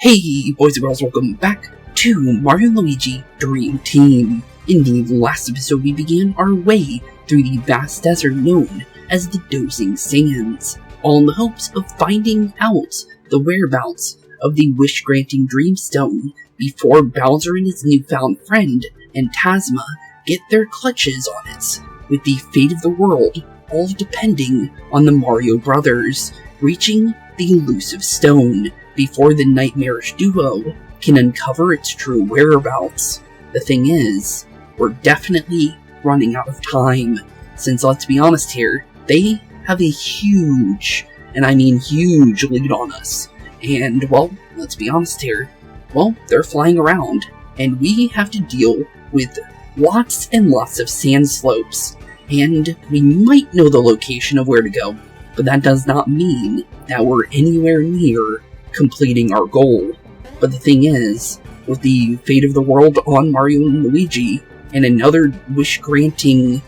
Hey boys and girls, welcome back to Mario and Luigi Dream Team. In the last episode we began our way through the vast desert known as the Dozing Sands, all in the hopes of finding out the whereabouts of the wish-granting Dreamstone before Bowser and his newfound friend, Antasma, get their clutches on it, with the fate of the world all depending on the Mario brothers reaching the elusive stone before the nightmarish duo can uncover its true whereabouts. The thing is, we're definitely running out of time, since let's be honest here, they have a huge, and I mean huge, lead on us. And, well, let's be honest here, well, they're flying around, and we have to deal with lots and lots of sand slopes, and we might know the location of where to go, but that does not mean that we're anywhere near completing our goal. But the thing is, with the fate of the world on Mario and Luigi, and another wish-granting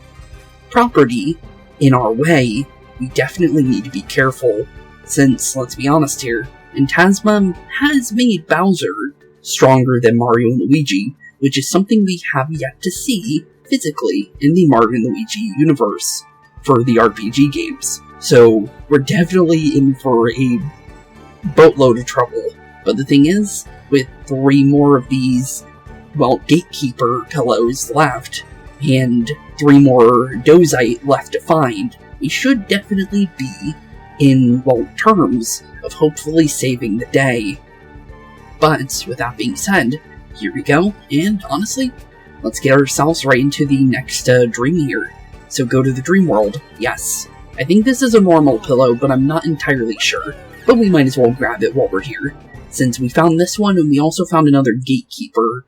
property in our way, we definitely need to be careful, since, let's be honest here, Antasma has made Bowser stronger than Mario and Luigi, which is something we have yet to see physically in the Mario and Luigi universe for the RPG games. So, we're definitely in for a boatload of trouble. But the thing is, with 3 more of these, well, gatekeeper pillows left, and 3 more Dozite left to find, we should definitely be in, well, terms of hopefully saving the day. But, with that being said, here we go, and honestly, let's get ourselves right into the next dream here. So go to the dream world, yes. I think this is a normal pillow, but I'm not entirely sure. But we might as well grab it while we're here, since we found this one, and we also found another gatekeeper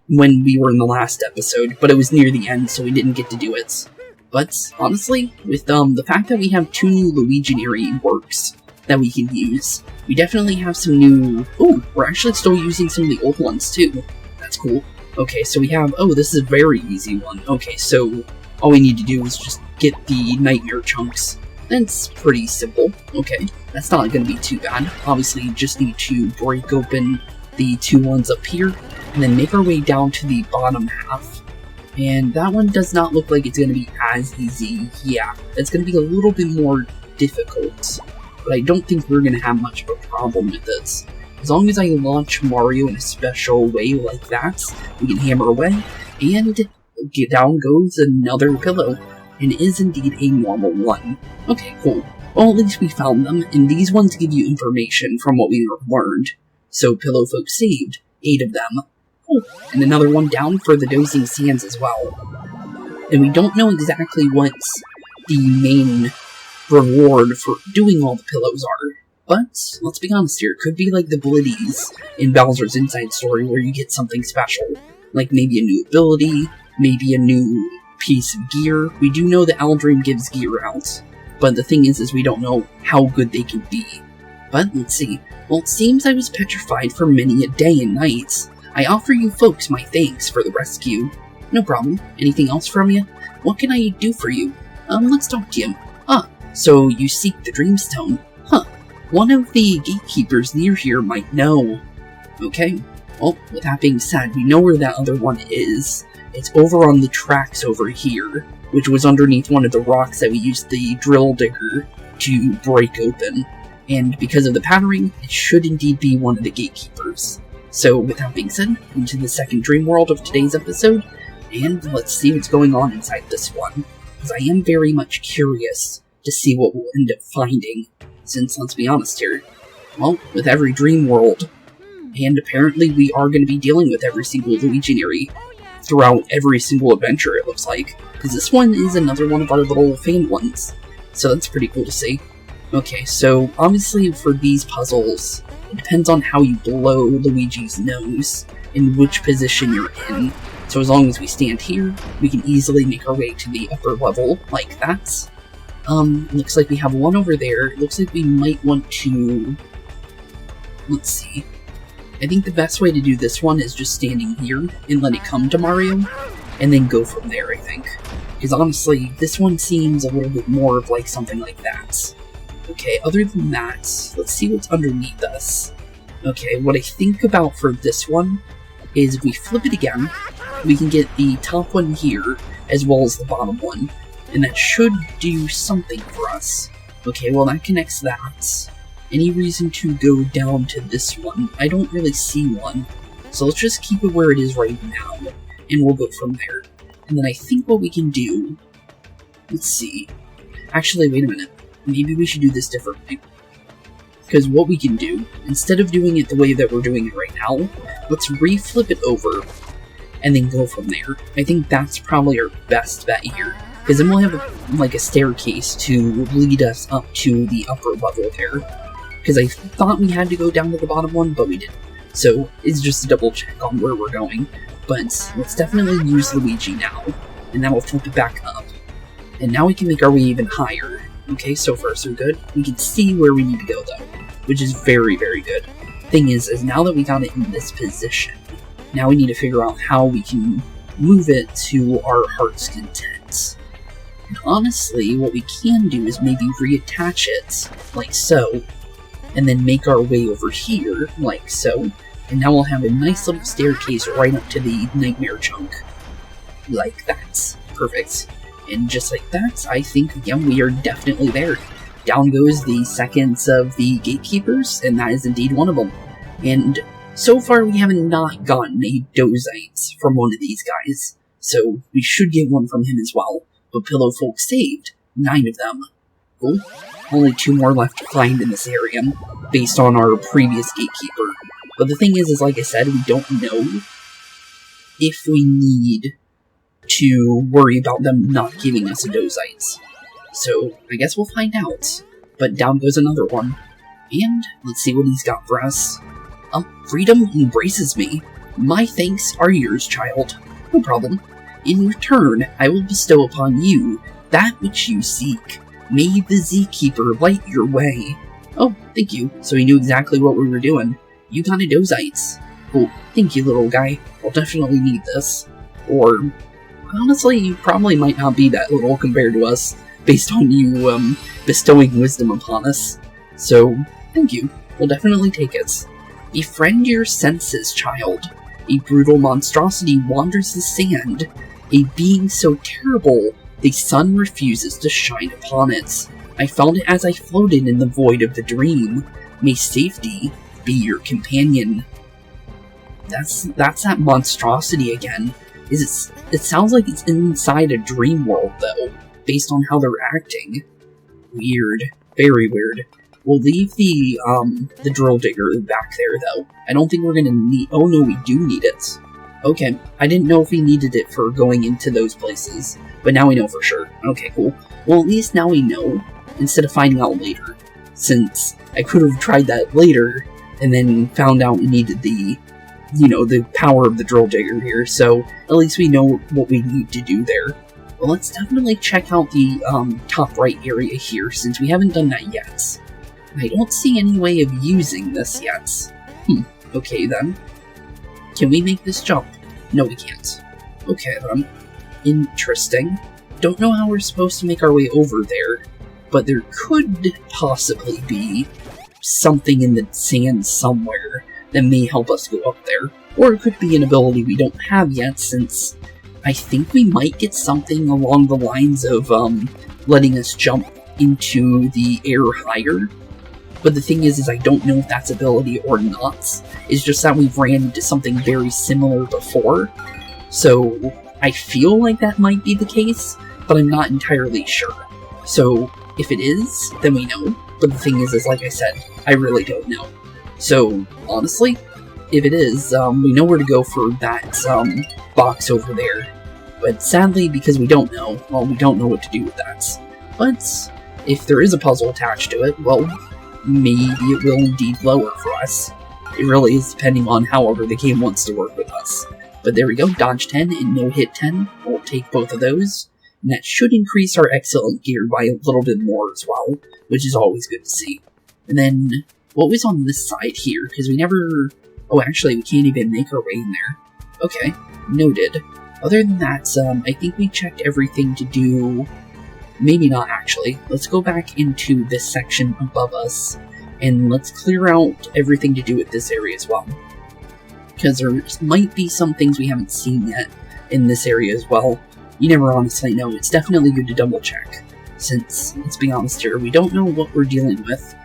when we were in the last episode, but it was near the end, so we didn't get to do it. But, honestly, with the fact that we have 2 new Luiginary works that we can use, we definitely have some new... Oh, we're actually still using some of the old ones, too. That's cool. Okay, so we have... Oh, this is a very easy one. Okay, so all we need to do is just get the nightmare chunks. That's pretty simple. Okay, that's not going to be too bad. Obviously, you just need to break open the 2 ones up here, and then make our way down to the bottom half. And that one does not look like it's going to be as easy. Yeah, it's going to be a little bit more difficult, but I don't think we're going to have much of a problem with this. As long as I launch Mario in a special way like that, we can hammer away, and down goes another pillow. And is indeed a normal one. Okay, cool. Well, at least we found them, and these ones give you information from what we learned. So, Pillow Folk saved 8 of them. Oh, and another one down for the Dozing Sands as well. And we don't know exactly what the main reward for doing all the pillows are. But, let's be honest here, it could be like the Blitties in Bowser's Inside Story, where you get something special. Like maybe a new ability, maybe a new piece of gear. We do know that Dream gives gear out, but the thing is we don't know how good they can be. But let's see. Well, it seems I was petrified for many a day and night. I offer you folks my thanks for the rescue. No problem. Anything else from you? What can I do for you? Let's talk to you. Ah, so you seek the Dreamstone. Huh. One of the gatekeepers near here might know. Okay. Well, with that being said, we know where that other one is. It's over on the tracks over here, which was underneath one of the rocks that we used the drill digger to break open. And because of the patterning, it should indeed be one of the gatekeepers. So with that being said, into the second dream world of today's episode, and let's see what's going on inside this one. Because I am very much curious to see what we'll end up finding, since let's be honest here, well, with every dream world, and apparently we are going to be dealing with every single Luiginary throughout every single adventure, it looks like. Because this one is another one of our little famed ones. So that's pretty cool to see. Okay, so obviously for these puzzles, it depends on how you blow Luigi's nose and which position you're in. So as long as we stand here, we can easily make our way to the upper level, like that. Looks like we have one over there. It looks like we might want to... Let's see. I think the best way to do this one is just standing here and let it come to Mario, and then go from there, I think. Because honestly, this one seems a little bit more of like something like that. Okay, other than that, let's see what's underneath us. Okay, what I think about for this one is if we flip it again, we can get the top one here, as well as the bottom one, and that should do something for us. Okay, well that connects that. Any reason to go down to this one? I don't really see one, so let's just keep it where it is right now, and we'll go from there. And then I think what we can do, let's see, actually wait a minute, maybe we should do this differently. Because what we can do, instead of doing it the way that we're doing it right now, let's re-flip it over, and then go from there. I think that's probably our best bet here, because then we'll have like a staircase to lead us up to the upper level there. Because I thought we had to go down to the bottom one, but we didn't. So it's just a double check on where we're going. But let's definitely use Luigi now, and that will flip it back up. And now we can make our way even higher. Okay, so far so good. We can see where we need to go though, which is very, very good. Thing is now that we got it in this position, now we need to figure out how we can move it to our heart's content. And honestly, what we can do is maybe reattach it, like so, and then make our way over here, like so, and now we'll have a nice little staircase right up to the nightmare chunk. Like that. Perfect. And just like that, I think, yeah, we are definitely there. Down goes the seconds of the gatekeepers, and that is indeed one of them. And so far we haven't not gotten a Dozite from one of these guys, so we should get one from him as well. But Pillow Folk saved 9 of them. Cool. Only 2 more left to find in this area, based on our previous gatekeeper. But the thing is like I said, we don't know if we need to worry about them not giving us a Dozite. So I guess we'll find out. But down goes another one. And let's see what he's got for us. Freedom embraces me. My thanks are yours, child. No problem. In return, I will bestow upon you that which you seek. May the Z-Keeper light your way. Oh, thank you. So he knew exactly what we were doing. You got a Dozite. Cool. Thank you, little guy. I'll definitely need this. Or, honestly, you probably might not be that little compared to us, based on you, bestowing wisdom upon us. So, thank you. We'll definitely take it. Befriend your senses, child. A brutal monstrosity wanders the sand. A being so terrible, the sun refuses to shine upon it. I found it as I floated in the void of the dream. May safety be your companion. That's that monstrosity again. It sounds like it's inside a dream world, though, based on how they're acting. Weird. Very weird. We'll leave the drill digger back there, though. I don't think we're gonna need... Oh, no, we do need it. Okay. I didn't know if we needed it for going into those places, but now we know for sure. Okay, cool. Well, at least now we know, instead of finding out later. Since I could have tried that later, and then found out we needed the, the power of the drill digger here, so at least we know what we need to do there. Well, let's definitely check out the top right area here, since we haven't done that yet. I don't see any way of using this yet. Okay then. Can we make this jump? No, we can't. Okay then. Interesting. Don't know how we're supposed to make our way over there, but there could possibly be something in the sand somewhere that may help us go up there. Or it could be an ability we don't have yet, since I think we might get something along the lines of letting us jump into the air higher. But the thing is I don't know if that's ability or not. It's just that we've ran into something very similar before. So I feel like that might be the case, but I'm not entirely sure. So if it is, then we know. But the thing is like I said, I really don't know. So honestly, if it is, we know where to go for that box over there. But sadly, because we don't know, well, we don't know what to do with that. But if there is a puzzle attached to it, well, maybe it will indeed lower for us. It really is depending on however the game wants to work with us. But there we go, dodge 10 and no hit 10. We'll take both of those. And that should increase our excellent gear by a little bit more as well, which is always good to see. And then, what was on this side here? Because we never... Oh, actually, we can't even make our way in there. Okay, noted. Other than that, I think we checked everything to do... Maybe not, actually. Let's go back into this section above us, And let's clear out everything to do with this area as well. Because there might be some things we haven't seen yet in this area as well. You never honestly know. It's definitely good to double check. Since, let's be honest here, we don't know what we're dealing with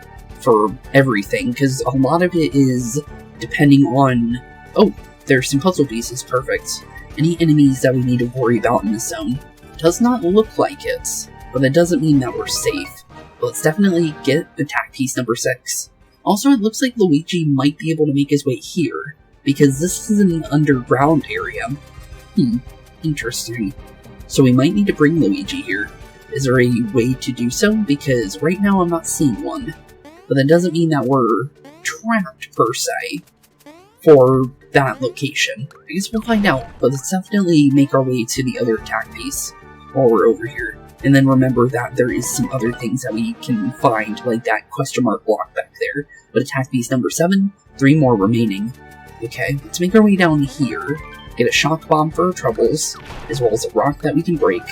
for everything. Because a lot of it is depending on... Oh, there's some puzzle pieces. Perfect. Any enemies that we need to worry about in this zone? Does not look like it. But that doesn't mean that we're safe. But let's definitely get attack piece number 6. Also, it looks like Luigi might be able to make his way here, because this is an underground area. Interesting. So we might need to bring Luigi here. Is there a way to do so? Because right now I'm not seeing one. But that doesn't mean that we're trapped, per se, for that location. I guess we'll find out, but let's definitely make our way to the other attack piece while we're over here. And then remember that there is some other things that we can find, like that question mark block back there. But attack piece number 7, 3 more remaining. Okay, let's make our way down here, get a shock bomb for our troubles, as well as a rock that we can break,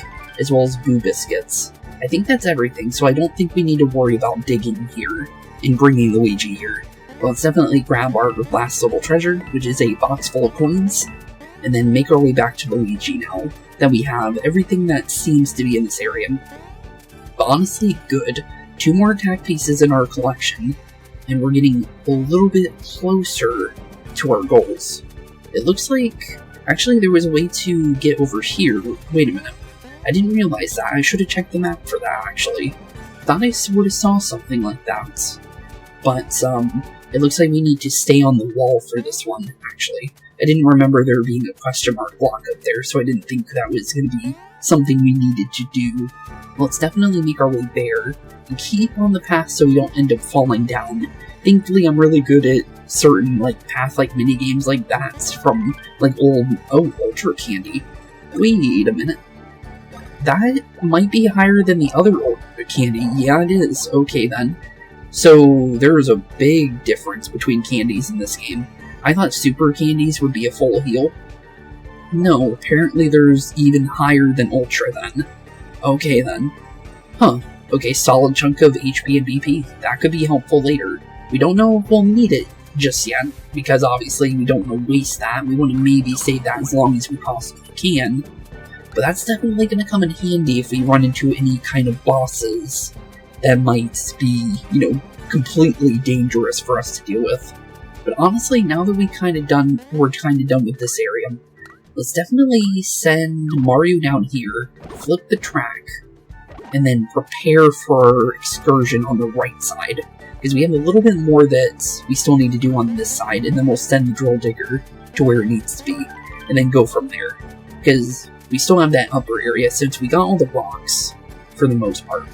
as well as boo biscuits. I think that's everything, so I don't think we need to worry about digging here and bringing Luigi here. But let's definitely grab our last little treasure, which is a box full of coins, and then make our way back to Luigi now that we have everything that seems to be in this area. But honestly, good. 2 more attack pieces in our collection, and we're getting a little bit closer to our goals. It looks like, actually there was a way to get over here. Wait a minute. I didn't realize that. I should have checked the map for that, actually. Thought I sort of saw something like that. But, it looks like we need to stay on the wall for this one, actually. I didn't remember there being a question mark block up there, so I didn't think that was going to be something we needed to do. Let's definitely make our way there, and keep on the path so we don't end up falling down. Thankfully, I'm really good at certain, like, path-like minigames like that from, like, old... Oh, Ultra Candy. Wait a minute. That might be higher than the other Ultra Candy. Yeah, it is. Okay, then. So, there's a big difference between candies in this game. I thought super candies would be a full heal. No, apparently there's even higher than Ultra then. Okay, then. Huh. Okay, solid chunk of HP and BP. That could be helpful later. We don't know if we'll need it just yet, because obviously we don't want to waste that. We want to maybe save that as long as we possibly can. But that's definitely going to come in handy if we run into any kind of bosses that might be, you know, completely dangerous for us to deal with. But honestly, now that we're kind of done with this area, let's definitely send Mario down here, flip the track, and then prepare for our excursion on the right side. Because we have a little bit more that we still need to do on this side, and then we'll send the drill digger to where it needs to be, and then go from there. Because we still have that upper area, since we got all the rocks, for the most part.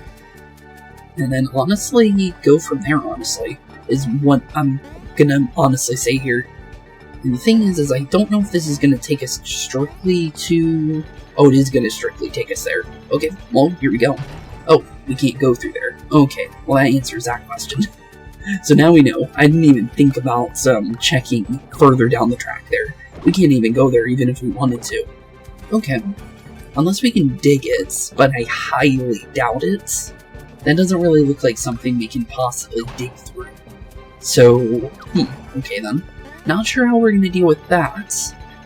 And then honestly, go from there, honestly, is what I'm gonna honestly say here. And the thing is I don't know if this is gonna take us strictly to... Oh, it is gonna strictly take us there. Okay, well, here we go. Oh, we can't go through there. Okay, well that answers that question. So now we know. I didn't even think about checking further down the track there. We can't even go there even if we wanted to. Okay. Unless we can dig it, but I highly doubt it. That doesn't really look like something we can possibly dig through. So, okay then. Not sure how we're going to deal with that.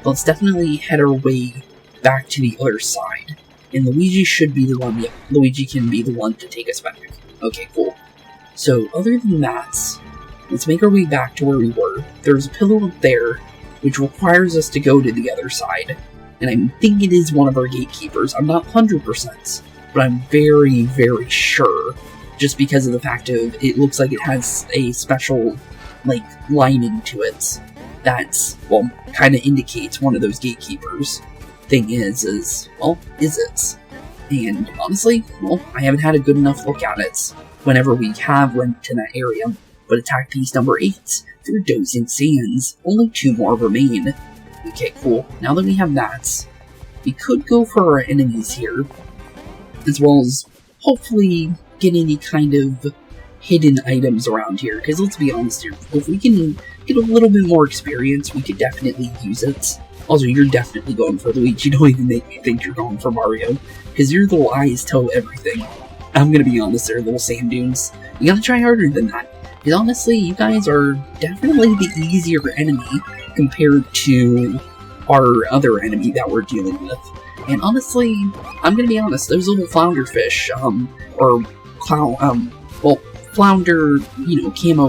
But let's definitely head our way back to the other side. And Luigi should be the one, Luigi can be the one to take us back. Okay, cool. So, other than that, let's make our way back to where we were. There's a pillar up there, which requires us to go to the other side. And I think it is one of our gatekeepers. I'm not 100%, but I'm very, very sure. Just because of the fact of, it looks like it has a special, like, lining to it. That, well, kind of indicates one of those gatekeepers. Thing is, well, is it? And honestly, well, I haven't had a good enough look at it whenever we have went to that area. But attack piece number 8, for Dozing Sands. Only 2 more remain. Okay, cool. Now that we have that, we could go for our enemies here, as well as hopefully get any kind of hidden items around here, because let's be honest here, if we can get a little bit more experience, we could definitely use it. Also, you're definitely going for Luigi. Don't even make me think you're going for Mario, because your little eyes tell everything. I'm gonna be honest there, little sand dunes. You gotta try harder than that. Because honestly, you guys are definitely the easier enemy compared to our other enemy that we're dealing with. And honestly, I'm gonna be honest, those little flounder fish, flounder, camo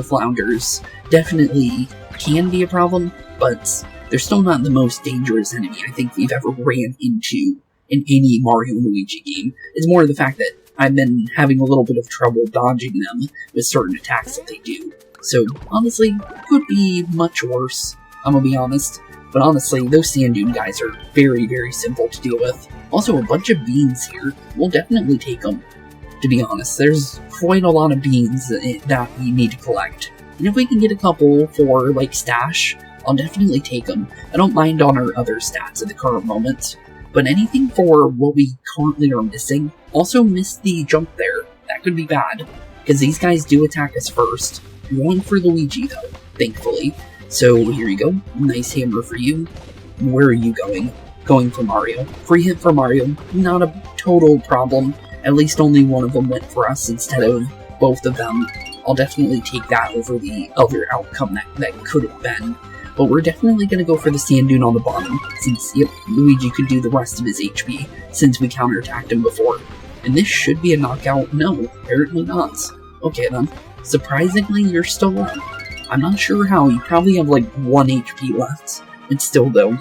flounders definitely can be a problem, but they're still not the most dangerous enemy I think we've ever ran into in any Mario and Luigi game. It's more the fact that I've been having a little bit of trouble dodging them with certain attacks that they do. So, honestly, could be much worse, I'm gonna be honest. But honestly, those sand dune guys are very, very simple to deal with. Also, a bunch of beans here. We'll definitely take them, to be honest. There's quite a lot of beans that we need to collect. And if we can get a couple for, like, stash, I'll definitely take them. I don't mind on our other stats at the current moment. But anything for what we currently are missing, also miss the jump there. That could be bad, because these guys do attack us first. I'm going for Luigi, though, thankfully. So here you go, nice hammer for you. Where are you going? Going for Mario. Free hit for Mario, not a total problem. At least only one of them went for us instead of both of them. I'll definitely take that over the other outcome that could have been. But we're definitely going to go for the sand dune on the bottom, since, yep, Luigi could do the rest of his HP, since we counterattacked him before. And this should be a knockout. No, apparently not. Okay then. Surprisingly, you're still up. I'm not sure how, you probably have like 1 HP left. But still though,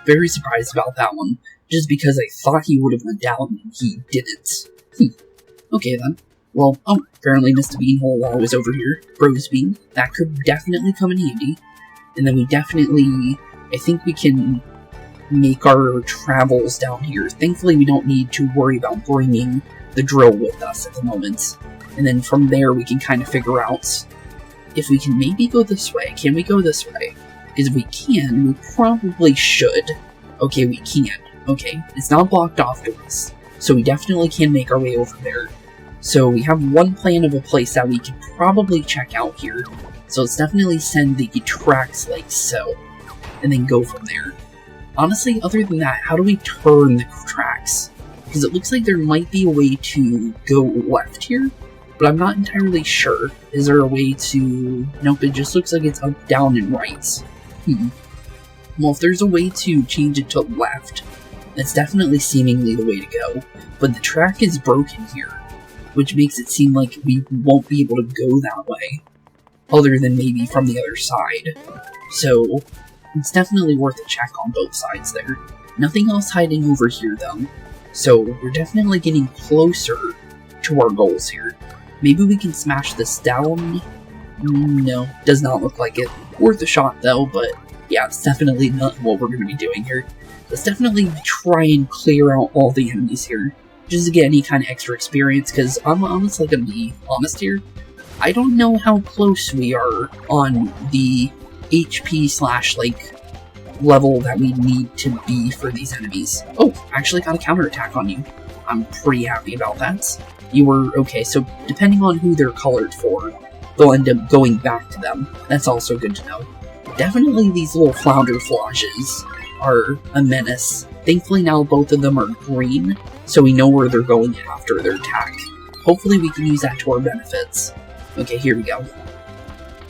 very surprised about that one, just because I thought he would have went down and he didn't. Okay then. Well, apparently missed a beanhole while I was over here. Rose bean, that could definitely come in handy. And then we definitely, I think we can make our travels down here. Thankfully we don't need to worry about bringing the drill with us at the moment. And then from there we can kind of figure out if we can maybe go this way. Can we go this way? Because if we can, we probably should. Okay, we can. Okay, it's not blocked off to us. So we definitely can make our way over there. So we have one plan of a place that we can probably check out here. So let's definitely send the tracks like so. And then go from there. Honestly, other than that, how do we turn the tracks? Because it looks like there might be a way to go left here. But I'm not entirely sure. Is there a way to... Nope, it just looks like it's up, down, and right. Well, if there's a way to change it to left, that's definitely seemingly the way to go. But the track is broken here, which makes it seem like we won't be able to go that way, other than maybe from the other side. So, it's definitely worth a check on both sides there. Nothing else hiding over here, though. So, we're definitely getting closer to our goals here. Maybe we can smash this down? No, does not look like it. Worth a shot though, but yeah, it's definitely not what we're going to be doing here. Let's definitely try and clear out all the enemies here, just to get any kind of extra experience, because I'm honestly going to be honest here. I don't know how close we are on the HP/ level that we need to be for these enemies. Oh, I actually got a counterattack on you. I'm pretty happy about that. You were okay, so depending on who they're colored for, they'll end up going back to them. That's also good to know. Definitely these little flounder flashes are a menace. Thankfully now both of them are green, so we know where they're going after their attack. Hopefully we can use that to our benefits. Okay, here we go.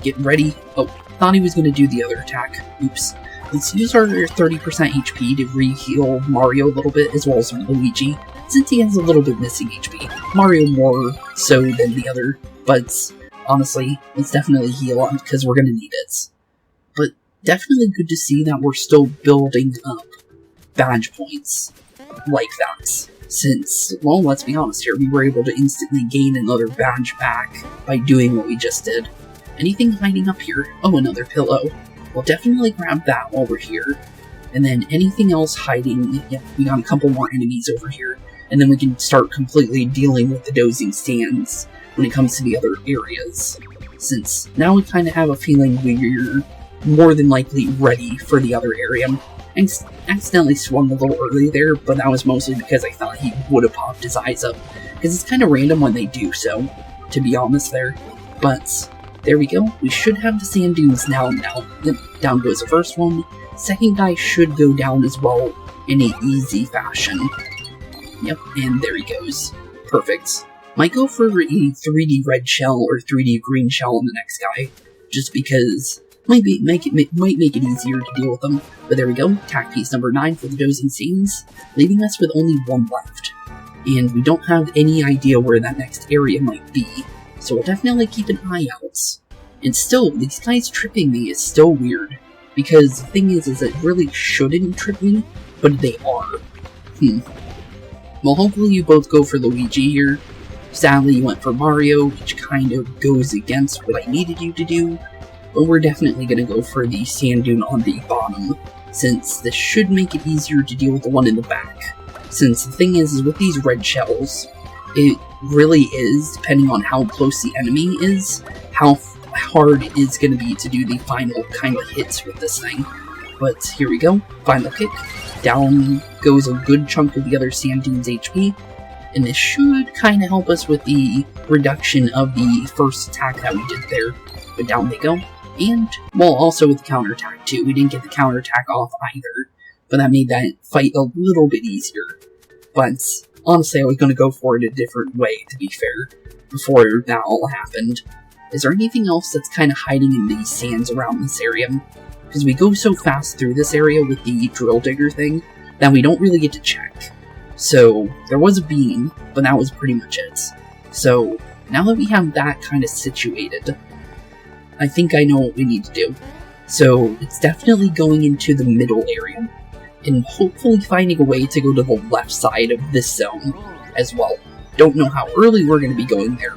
Get ready. Oh, thought he was going to do the other attack. Oops. Let's use our 30% HP to re-heal Mario a little bit, as well as Luigi, since he has a little bit missing HP. Mario more so than the other, but honestly, let's definitely heal him, because we're going to need it. But definitely good to see that we're still building up badge points like that, since, well, let's be honest here, we were able to instantly gain another badge back by doing what we just did. Anything hiding up here? Oh, another pillow. We'll definitely grab that while we're here. And then anything else hiding, yeah, we got a couple more enemies over here. And then we can start completely dealing with the dozing stands when it comes to the other areas. Since now we kind of have a feeling we're more than likely ready for the other area. I accidentally swung a little early there, but that was mostly because I thought he would have popped his eyes up. Because it's kind of random when they do so, to be honest there. But there we go. We should have the sand dunes now. Yep, down goes the first one. Second guy should go down as well in an easy fashion. Yep, and there he goes. Perfect. Might go for a 3D red shell or 3D green shell on the next guy, just because might make it easier to deal with them. But there we go, attack piece number 9 for the Dozing Sands, leaving us with only 1 left. And we don't have any idea where that next area might be, so we'll definitely keep an eye out. And still, these guys tripping me is still weird, because the thing is it really shouldn't trip me, but they are. Well, hopefully you both go for Luigi here. Sadly, you went for Mario, which kind of goes against what I needed you to do, but we're definitely going to go for the sand dune on the bottom, since this should make it easier to deal with the one in the back. Since the thing is with these red shells, it really is, depending on how close the enemy is, how hard it is going to be to do the final kind of hits with this thing. But here we go, final kick. Down goes a good chunk of the other sand dune's HP, and this should kind of help us with the reduction of the first attack that we did there. But down they go. And, well, also with the counterattack too. We didn't get the counterattack off either, but that made that fight a little bit easier. But, honestly, I was going to go for it a different way, to be fair, before that all happened. Is there anything else that's kind of hiding in these sands around this area? Because we go so fast through this area with the drill digger thing, that we don't really get to check. So, there was a beam, but that was pretty much it. So, now that we have that kind of situated, I think I know what we need to do. So, it's definitely going into the middle area, and hopefully finding a way to go to the left side of this zone as well. Don't know how early we're going to be going there.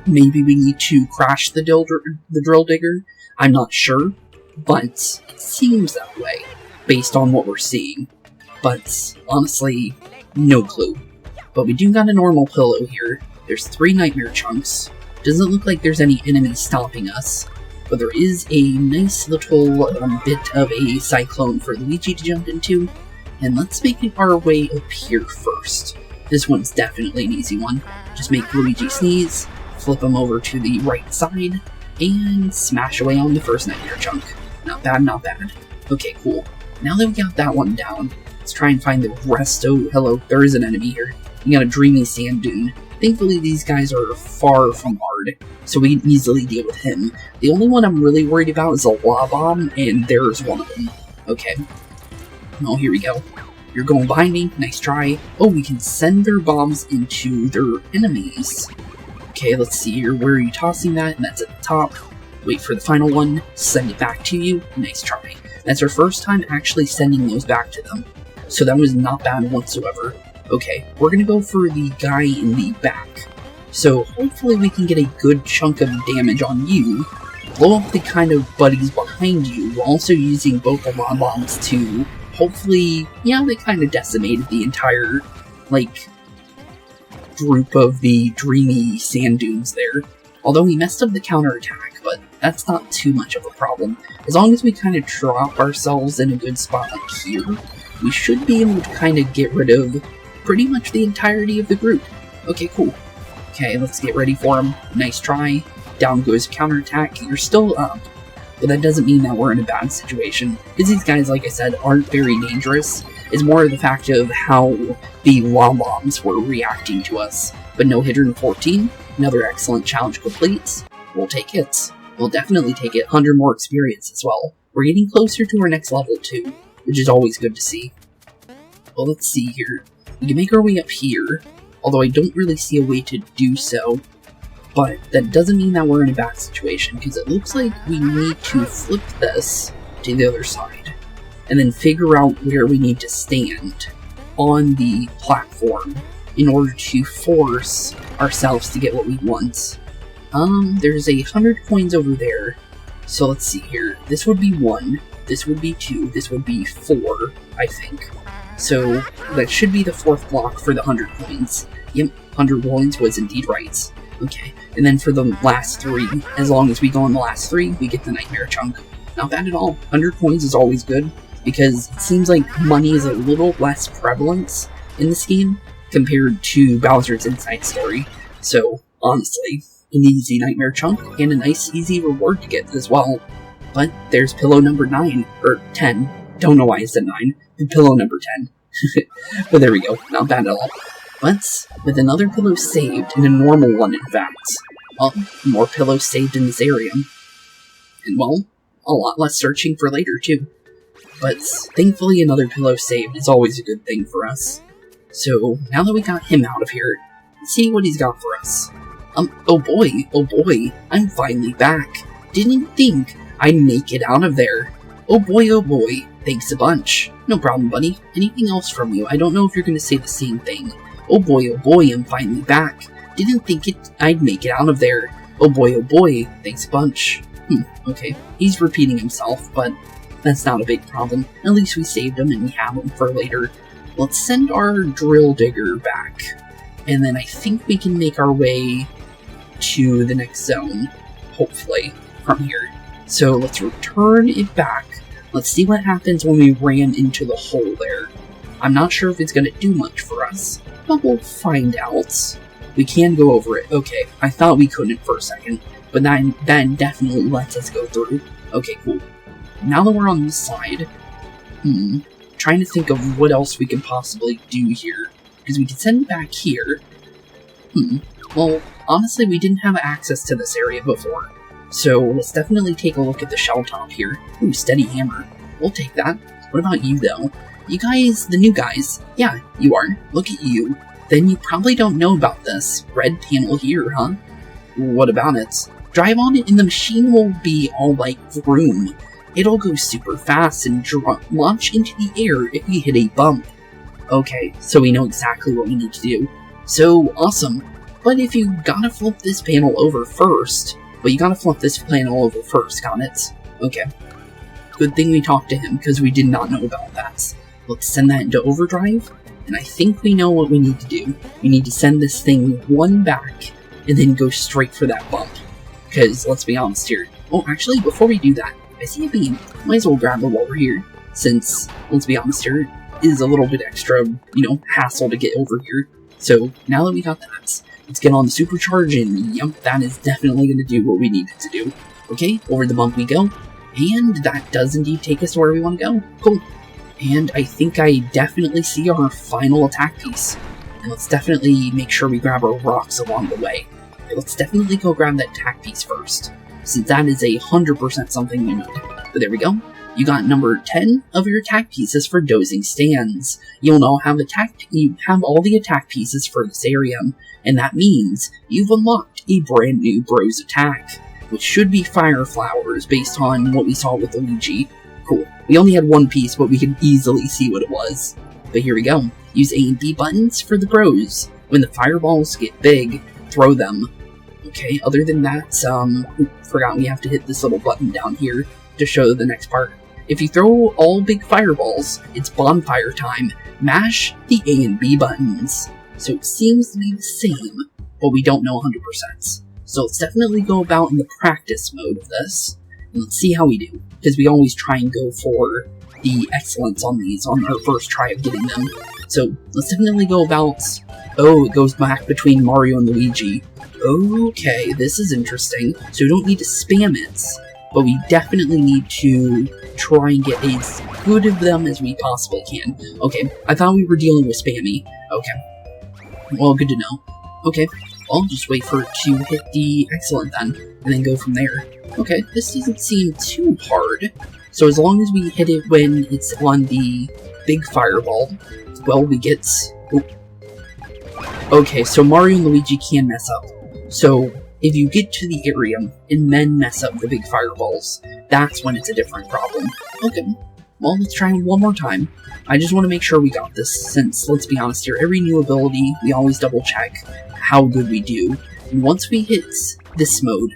Maybe we need to crash the drill digger, I'm not sure, but it seems that way, based on what we're seeing. But, honestly, no clue. But we do got a normal pillow here. There's 3 nightmare chunks. Doesn't look like there's any enemies stopping us. But there is a nice little bit of a cyclone for Luigi to jump into. And let's make our way up here first. This one's definitely an easy one. Just make Luigi sneeze, flip him over to the right side, and smash away on the first nightmare chunk. Not bad, not bad. Okay, cool. Now that we got that one down, let's try and find the rest. Oh, hello, there is an enemy here. We got a Dreamy sand dune. Thankfully, these guys are far from hard, so we can easily deal with him. The only one I'm really worried about is a lava bomb, and there's one of them. Okay. Oh, here we go. You're going behind me. Nice try. Oh, we can send their bombs into their enemies. Okay, let's see here. Where are you tossing that? And that's at the top. Wait for the final one. Send it back to you. Nice try. That's our first time actually sending those back to them. So that was not bad whatsoever. Okay, we're gonna go for the guy in the back. So hopefully we can get a good chunk of damage on you, blow up the kind of buddies behind you, while also using both the lava bombs to hopefully, yeah, they kind of decimated the entire, like, group of the Dreamy sand dunes there. Although we messed up the counterattack, but that's not too much of a problem. As long as we kind of drop ourselves in a good spot like here, we should be able to kind of get rid of pretty much the entirety of the group. Okay, cool. Okay, let's get ready for him. Nice try. Down goes counterattack. You're still up, but that doesn't mean that we're in a bad situation. Because these guys, like I said, aren't very dangerous. It's more the fact of how the lava bombs were reacting to us. But no hitter in 14. Another excellent challenge complete. We'll take it. We'll definitely take it. 100 more experience as well. We're getting closer to our next level too, which is always good to see. Well, let's see here. We can make our way up here, although I don't really see a way to do so. But that doesn't mean that we're in a bad situation, because it looks like we need to flip this to the other side, and then figure out where we need to stand on the platform in order to force ourselves to get what we want. There's 100 coins over there, so let's see here. This would be 1, this would be 2, this would be 4, I think. So that should be the 4th block for the 100 coins. Yep, 100 coins was indeed right. Okay, and then for the last 3, as long as we go on the last 3, we get the nightmare chunk. Not bad at all. 100 coins is always good, because it seems like money is a little less prevalent in this game compared to Bowser's Inside Story. So, honestly, an easy nightmare chunk, and a nice easy reward to get as well. But there's pillow number 9, or 10. Don't know why I said 9. Pillow number 10. But there we go. Not bad at all. But with another pillow saved, and a normal one in fact, well, more pillows saved in this area. And well, a lot less searching for later too. But thankfully another pillow saved is always a good thing for us. So now that we got him out of here, let's see what he's got for us. Oh boy, I'm finally back. Didn't think I'd make it out of there. Oh boy, thanks a bunch. No problem, buddy. Anything else from you? I don't know if you're gonna say the same thing. Oh boy, I'm finally back. Didn't think I'd make it out of there. Oh boy, thanks a bunch. Okay. He's repeating himself, but that's not a big problem. At least we saved him and we have him for later. Let's send our drill digger back. And then I think we can make our way to the next zone, hopefully, from here. So let's return it back. Let's see what happens when we ran into the hole there. I'm not sure if it's going to do much for us, but we'll find out. We can go over it. Okay, I thought we couldn't for a second, but that definitely lets us go through. Okay, cool. Now that we're on this side, trying to think of what else we can possibly do here, because we can send it back here. Well, honestly, we didn't have access to this area before, so let's definitely take a look at the shell top here. Ooh, steady hammer. We'll take that. What about you, though? You guys, the new guys. Yeah, you are. Look at you. Then you probably don't know about this red panel here, huh? What about it? Drive on it and the machine will be all like vroom. It'll go super fast and launch into the air if we hit a bump. Okay, so we know exactly what we need to do. So, awesome. But if you gotta flip this panel over first, got it? Okay. Good thing we talked to him, because we did not know about that. Let's send that into overdrive, and I think we know what we need to do. We need to send this thing one back, and then go straight for that bump. Because, let's be honest here. Oh, actually, before we do that, I see a beam. Might as well grab it while we're here, since, let's be honest here, it is a little bit extra, hassle to get over here. So, now that we got that, let's get on the supercharge, and yep, that is definitely going to do what we need it to do. Okay, over the bump we go, and that does indeed take us to where we want to go. Cool. And I think I definitely see our final attack piece. And let's definitely make sure we grab our rocks along the way. Okay, let's definitely go grab that attack piece first, since that is 100% something we need. But there we go. You got number 10 of your attack pieces for dozing stands. You'll now have all the attack pieces for this area, and that means you've unlocked a brand new Bros attack, which should be fire flowers based on what we saw with Luigi. Cool. We only had one piece, but we could easily see what it was. But here we go. Use A and B buttons for the Bros. When the fireballs get big, throw them. Okay, other than that, forgot we have to hit this little button down here to show the next part. If you throw all big fireballs, it's bonfire time. Mash the A and B buttons. So it seems to be the same, but we don't know 100%. So let's definitely go about in the practice mode of this, and let's see how we do. Because we always try and go for the excellence on these on our first try of getting them. So let's definitely go about... Oh, it goes back between Mario and Luigi. Okay, this is interesting. So we don't need to spam it, but we definitely need to try and get as good of them as we possibly can. Okay, I thought we were dealing with spammy. Okay. Well, good to know. Okay, I'll just wait for it to hit the excellent then, and then go from there. Okay, this doesn't seem too hard. So as long as we hit it when it's on the big fireball, well, we get... Oh. Okay, so Mario and Luigi can mess up. So if you get to the area and then mess up the big fireballs, that's when it's a different problem. Okay, well, let's try one more time. I just want to make sure we got this, since, let's be honest here, every new ability, we always double check how good we do. And once we hit this mode,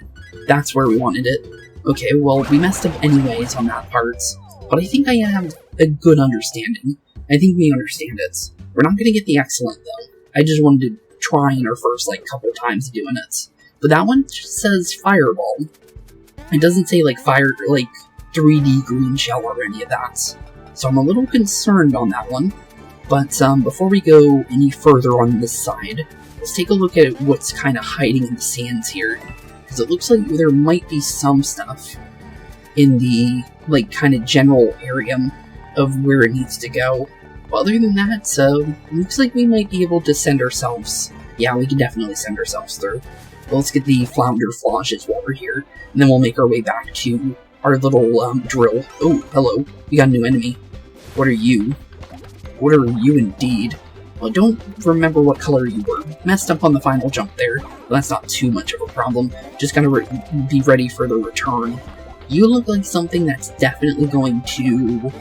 that's where we wanted it. Okay, well, we messed up anyways on that part, but I think I have a good understanding. I think we understand it. We're not going to get the excellent, though. I just wanted to try in our first, couple times doing it. But that one just says fireball. It doesn't say, 3D green shell or any of that. So I'm a little concerned on that one. But, before we go any further on this side, let's take a look at what's kind of hiding in the sands here. Because it looks like there might be some stuff in the, kind of general area of where it needs to go. But other than that, looks like we might be able to send ourselves... Yeah, we can definitely send ourselves through. But let's get the flounder flashes while we're here, and then we'll make our way back to our little drill. Oh, hello. We got a new enemy. What are you? What are you indeed? Well, I don't remember what color you were. Messed up on the final jump there, but that's not too much of a problem. Just gotta be ready for the return. You look like something that's definitely going to,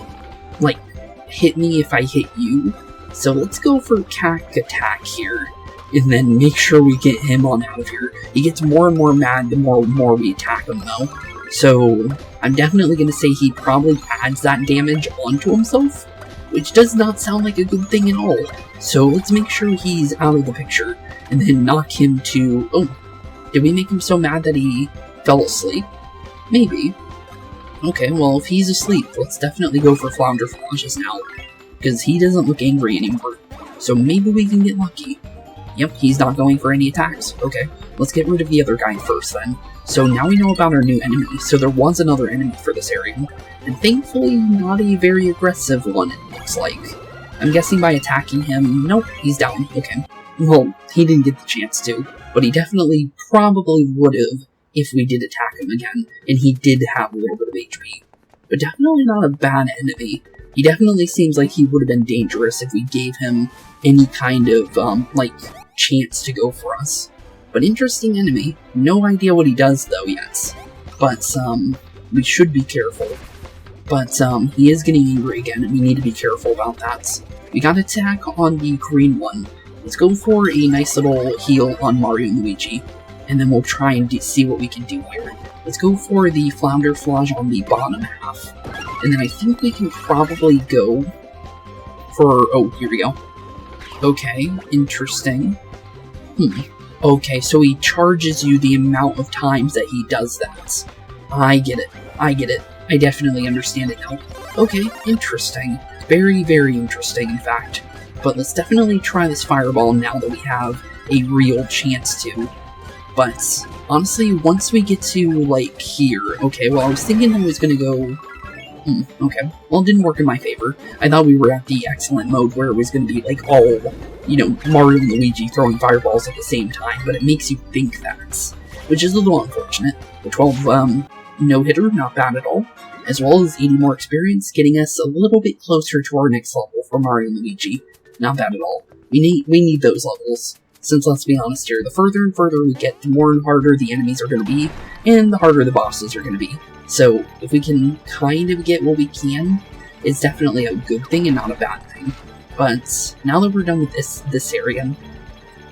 like, hit me if I hit you. So let's go for Cack attack here, and then make sure we get him on out of here. He gets more and more mad the more we attack him, though. So I'm definitely going to say he probably adds that damage onto himself, which does not sound like a good thing at all. So let's make sure he's out of the picture, and then knock him to... Oh, did we make him so mad that he fell asleep? Maybe. Okay, well, if he's asleep, let's definitely go for Flounder Flashes now, because he doesn't look angry anymore. So maybe we can get lucky. Yep, he's not going for any attacks. Okay, let's get rid of the other guy first then. So now we know about our new enemy. So there was another enemy for this area, and thankfully not a very aggressive one, it looks like. I'm guessing by attacking him... Nope, he's down. Okay. Well, he didn't get the chance to, but he definitely probably would have if we did attack him again, and he did have a little bit of HP. But definitely not a bad enemy. He definitely seems like he would have been dangerous if we gave him any kind of, like, chance to go for us. But interesting enemy. No idea what he does, though, yet. But, we should be careful. But, he is getting angry again, and we need to be careful about that. We got attack on the green one. Let's go for a nice little heal on Mario and Luigi, and then we'll try and see what we can do here. Let's go for the Flounder Flash on the bottom half. And then I think we can probably go for... Oh, here we go. Okay, interesting. Okay, so he charges you the amount of times that he does that. I get it. I get it. I definitely understand it now. Okay, interesting. Very, very interesting, in fact. But let's definitely try this fireball now that we have a real chance to. But, honestly, once we get to, like, here... Okay, well, I was thinking I was gonna go... okay. Well, it didn't work in my favor. I thought we were at the excellent mode where it was gonna be, like, all, you know, Mario and Luigi throwing fireballs at the same time, but it makes you think that, which is a little unfortunate. The 12, no-hitter, not bad at all, as well as 80 more experience, getting us a little bit closer to our next level for Mario and Luigi. Not bad at all. We need those levels. Since, let's be honest here, the further and further we get, the more and harder the enemies are going to be, and the harder the bosses are going to be. So, if we can kind of get what we can, it's definitely a good thing and not a bad thing. But, now that we're done with this area,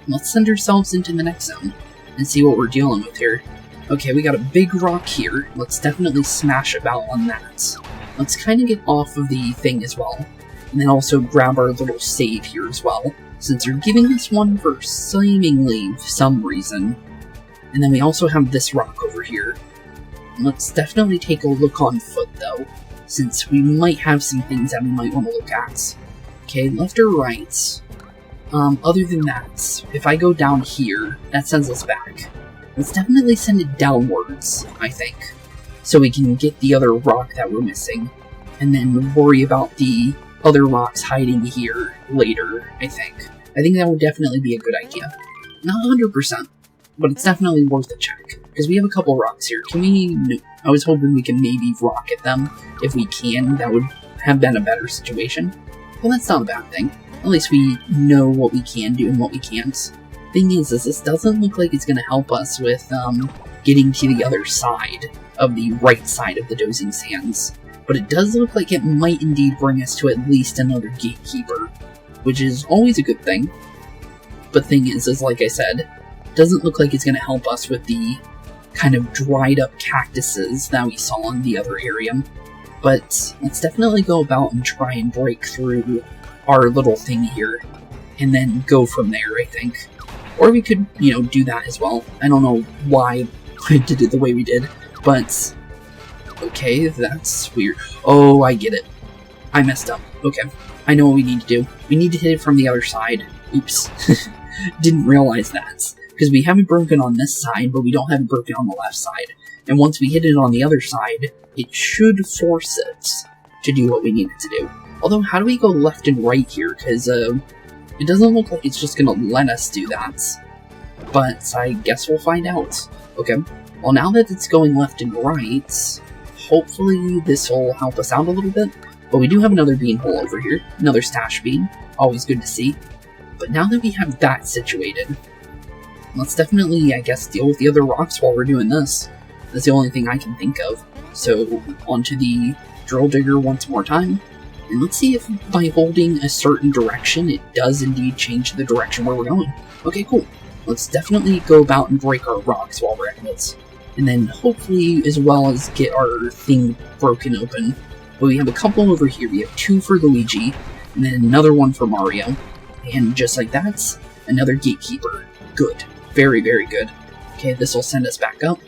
let's send ourselves into the next zone, and see what we're dealing with here. Okay, we got a big rock here. Let's definitely smash about on that. Let's kind of get off of the thing as well, and then also grab our little save here as well, since they're giving us one for seemingly some reason. And then we also have this rock over here. Let's definitely take a look on foot, though, since we might have some things that we might want to look at. Okay, left or right? Other than that, if I go down here, that sends us back. Let's definitely send it downwards, I think, so we can get the other rock that we're missing, and then worry about the other rocks hiding here later, I think. I think that would definitely be a good idea. Not 100%, but it's definitely worth a check, because we have a couple rocks here. Can we... No. I was hoping we can maybe rocket them. If we can, that would have been a better situation. Well, that's not a bad thing. At least we know what we can do and what we can't. Thing is this doesn't look like it's going to help us with, getting to the other side of the right side of the Dozing Sands. But it does look like it might indeed bring us to at least another gatekeeper, which is always a good thing. But thing is like I said, it doesn't look like it's going to help us with the kind of dried up cactuses that we saw in the other area. But let's definitely go about and try and break through our little thing here, and then go from there, I think. Or we could, you know, do that as well. I don't know why I did it the way we did, but... Okay, that's weird. Oh, I get it. I messed up. Okay, I know what we need to do. We need to hit it from the other side. Oops. Didn't realize that. Because we have it broken on this side, but we don't have it broken on the left side. And once we hit it on the other side, it should force it to do what we need it to do. Although, how do we go left and right here? Because, it doesn't look like it's just gonna let us do that. But I guess we'll find out. Okay, well now that it's going left and right, hopefully this will help us out a little bit. But we do have another bean hole over here, another stash bean, always good to see. But now that we have that situated, let's definitely, I guess, deal with the other rocks while we're doing this. That's the only thing I can think of. So, onto the drill digger once more time. And let's see if by holding a certain direction, it does indeed change the direction where we're going. Okay, cool. Let's definitely go about and break our rocks while we're at it. And then hopefully, as well as get our thing broken open. But we have a couple over here. We have 2 for Luigi, and then another one for Mario. And just like that, another gatekeeper. Good. Very, very good. Okay, this will send us back up.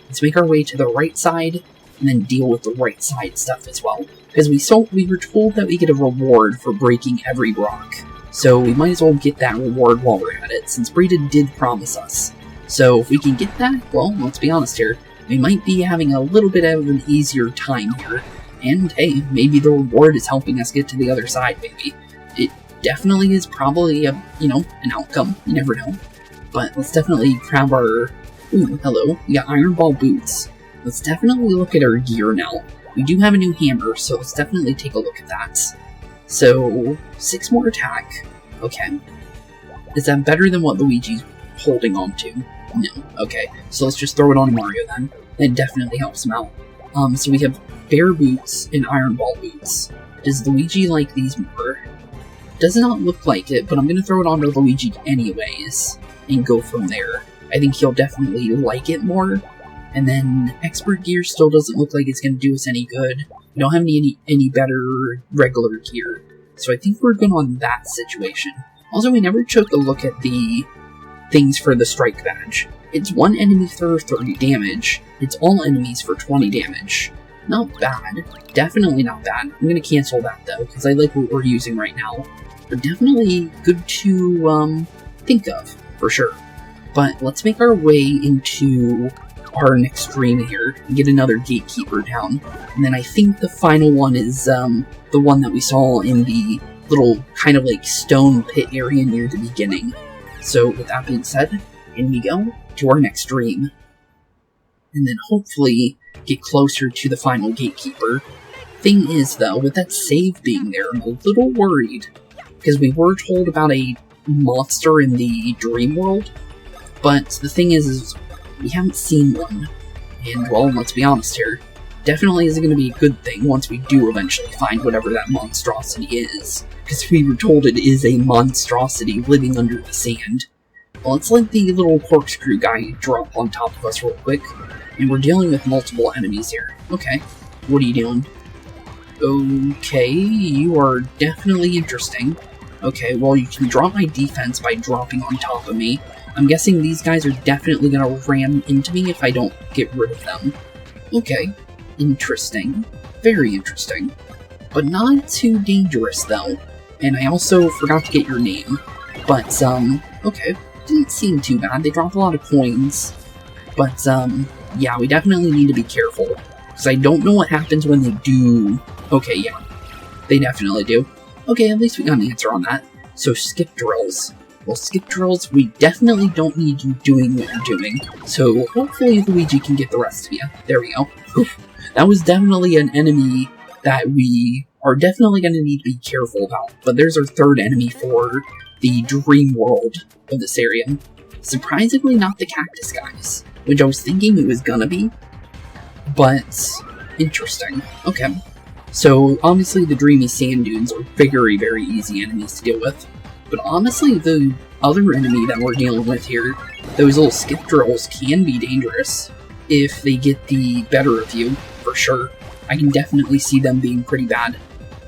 Let's make our way to the right side, and then deal with the right side stuff as well. Because we were told that we get a reward for breaking every rock. So we might as well get that reward while we're at it, since Brita did promise us. So if we can get that, well, let's be honest here, we might be having a little bit of an easier time here. And hey, maybe the reward is helping us get to the other side, maybe. It definitely is probably a, an outcome, you never know. But let's definitely grab our, ooh, hello, we got iron ball boots. Let's definitely look at our gear now. We do have a new hammer, so let's definitely take a look at that. So, 6 more attack. Okay. Is that better than what Luigi's holding on to? No. Okay. So let's just throw it on Mario then. That definitely helps him out. So we have bear boots and iron ball boots. Does Luigi like these more? Does not look like it, but I'm gonna throw it onto Luigi anyways, and go from there. I think he'll definitely like it more. And then expert gear still doesn't look like it's gonna do us any good. We don't have any better regular gear. So I think we're good on that situation. Also, we never took a look at the things for the strike badge. It's 1 enemy for 30 damage. It's all enemies for 20 damage. Not bad. Definitely not bad. I'm gonna cancel that though, because I like what we're using right now. But definitely good to think of, for sure. But let's make our way into our next dream here and get another gatekeeper down. And then I think the final one is the one that we saw in the little kind of like stone pit area near the beginning. So with that being said, in we go to our next dream. And then hopefully get closer to the final gatekeeper. Thing is though, with that save being there, I'm a little worried. Because we were told about a monster in the dream world. But the thing is we haven't seen one. And well, let's be honest here. Definitely isn't going to be a good thing once we do eventually find whatever that monstrosity is. Because we were told it is a monstrosity living under the sand. Well, let's let the little corkscrew guy drop on top of us real quick. And we're dealing with multiple enemies here. Okay, what are you doing? Okay, you are definitely interesting. Okay, well you can drop my defense by dropping on top of me. I'm guessing these guys are definitely going to ram into me if I don't get rid of them. Okay, interesting. Very interesting. But not too dangerous though. And I also forgot to get your name. But, okay, didn't seem too bad. They dropped a lot of coins. But, yeah, we definitely need to be careful. Because I don't know what happens when they do. Okay, yeah, they definitely do. Okay, at least we got an answer on that. So, skip drills. Well, skip drills, we definitely don't need you doing what you're doing. So, hopefully Luigi can get the rest of you. There we go. Oof. That was definitely an enemy that we are definitely going to need to be careful about. But there's our third enemy for the dream world of this area. Surprisingly not the cactus guys, which I was thinking it was gonna be. But, interesting. Okay. So, obviously the dreamy sand dunes are very, very easy enemies to deal with. But honestly, the other enemy that we're dealing with here, those little skip drills can be dangerous if they get the better of you, for sure. I can definitely see them being pretty bad.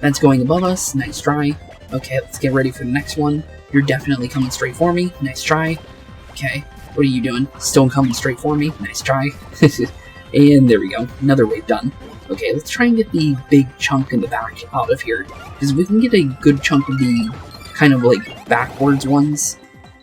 That's going above us, nice try. Okay, let's get ready for the next one. You're definitely coming straight for me, nice try. Okay, what are you doing? Still coming straight for me, nice try. And there we go, another wave done. Okay, let's try and get the big chunk in the back out of here. Because if we can get a good chunk of the kind of like backwards ones,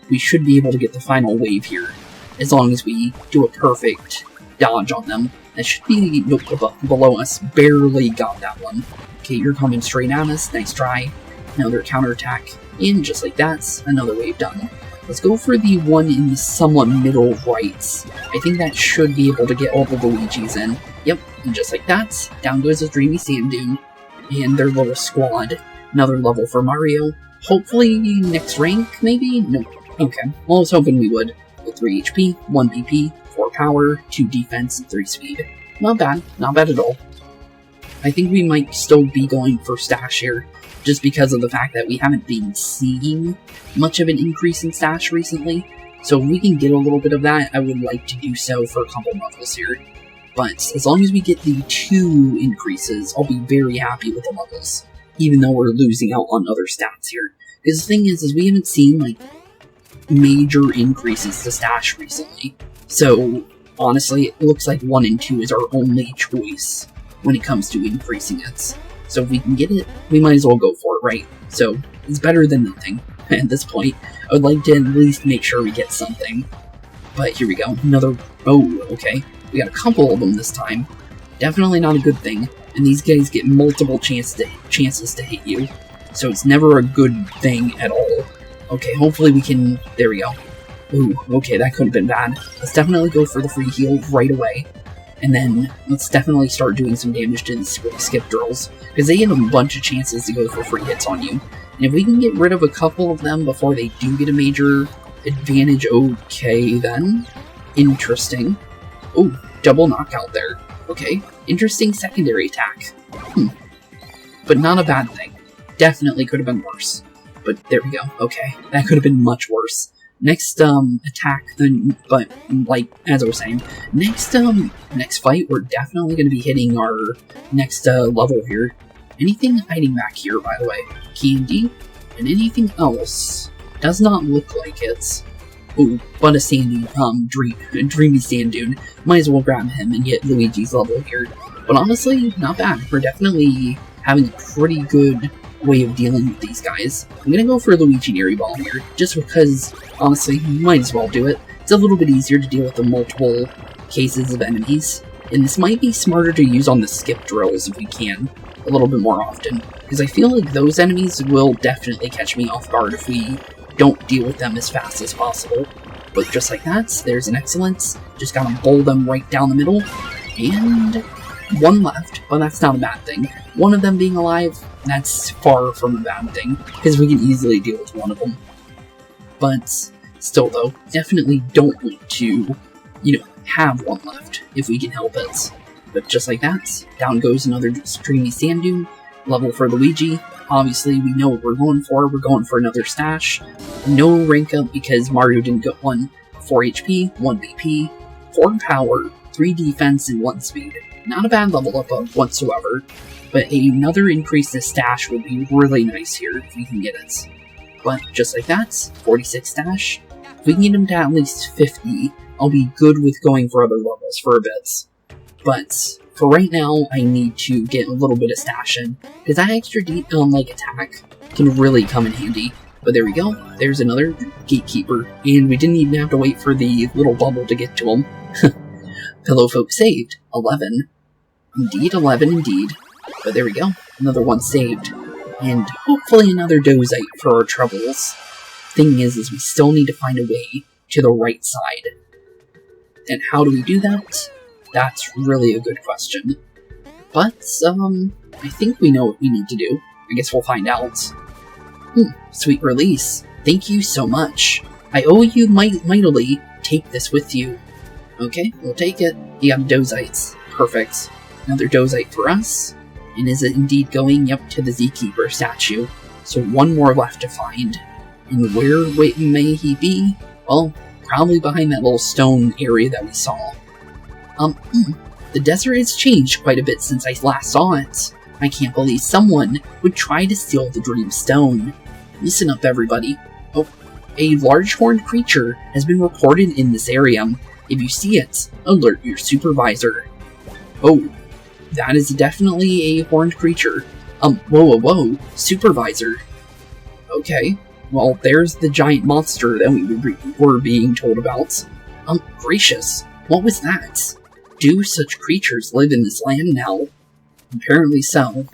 we should be able to get the final wave here. As long as we do a perfect dodge on them. That should be below us. Barely got that one. Okay, you're coming straight at us. Nice try. Another counterattack. And just like that, another wave done. Let's go for the one in the somewhat middle right. I think that should be able to get all the Luigis in. Yep, and just like that, down goes a Dreamy Sand Dune. And their little squad. Another level for Mario. Hopefully next rank, maybe? No. Okay, well I was hoping we would. With 3 HP, 1 BP, 4 power, 2 defense, and 3 speed. Not bad at all. I think we might still be going for stash here, just because of the fact that we haven't been seeing much of an increase in stash recently. So if we can get a little bit of that, I would like to do so for a couple levels here. But as long as we get the 2 increases, I'll be very happy with the levels, even though we're losing out on other stats here. Because the thing is we haven't seen, like, major increases to stash recently. So, honestly, it looks like 1 and 2 is our only choice when it comes to increasing it. So if we can get it, we might as well go for it, right? So, it's better than nothing. At this point, I would like to at least make sure we get something. But here we go, another, oh, okay. We got a couple of them this time. Definitely not a good thing, and these guys get multiple chances to hit you. So it's never a good thing at all. Okay, hopefully we can, there we go. Ooh, okay, that could have been bad. Let's definitely go for the free heal right away. And then, let's definitely start doing some damage to the skip drills, because they get a bunch of chances to go for free hits on you. And if we can get rid of a couple of them before they do get a major advantage, okay then. Interesting. Oh, double knockout there. Okay, interesting secondary attack. But not a bad thing. Definitely could have been worse. But there we go. Okay, that could have been much worse. Next attack, but like as I was saying, next fight we're definitely going to be hitting our next level here. Anything hiding back here, by the way? Candy, and anything else does not look like it. Ooh, but a sandy Dreamy Sand Dune. Might as well grab him and get Luigi's level here. But honestly, not bad. We're definitely having a pretty good way of dealing with these guys. I'm gonna go for Luigi Neri Ball here, just because, honestly, might as well do it. It's a little bit easier to deal with the multiple cases of enemies, and this might be smarter to use on the skip drills if we can, a little bit more often, because I feel like those enemies will definitely catch me off guard if we don't deal with them as fast as possible. But just like that, there's an excellence, just gotta bowl them right down the middle, and 1 left, but that's not a bad thing. One of them being alive, that's far from a bad thing, because we can easily deal with one of them. But still though, definitely don't want to, have 1 left, if we can help it. But just like that, down goes another Dreamy Sand Dune, level for Luigi. Obviously, we know what we're going for another stash. No rank up because Mario didn't get 1. 4 HP, 1 BP, 4 power, 3 defense, and 1 speed. Not a bad level up whatsoever, but another increase to stash would be really nice here if we can get it. But just like that, 46 stash. If we can get him to at least 50, I'll be good with going for other levels for a bit. But for right now, I need to get a little bit of stash in, because that extra attack can really come in handy. But there we go, there's another gatekeeper, and we didn't even have to wait for the little bubble to get to him. Pillow folk saved, 11. Indeed, 11 indeed. But there we go, another one saved. And hopefully another Dozite for our troubles. Thing is we still need to find a way to the right side. And how do we do that? That's really a good question. But, I think we know what we need to do. I guess we'll find out. Sweet release. Thank you so much. I owe you mightily. Take this with you. Okay, we'll take it. You got Dozites. Perfect. Another Dozite for us. And is it indeed going up to the Zkeeper statue? So 1 more left to find. And where may he be? Well, probably behind that little stone area that we saw. The desert has changed quite a bit since I last saw it. I can't believe someone would try to steal the Dream Stone. Listen up, everybody. Oh, a large horned creature has been reported in this area. If you see it, alert your supervisor. Oh, that is definitely a horned creature. Whoa, supervisor. Okay, well, there's the giant monster that we were being told about. Gracious, what was that? Do such creatures live in this land now? Apparently so.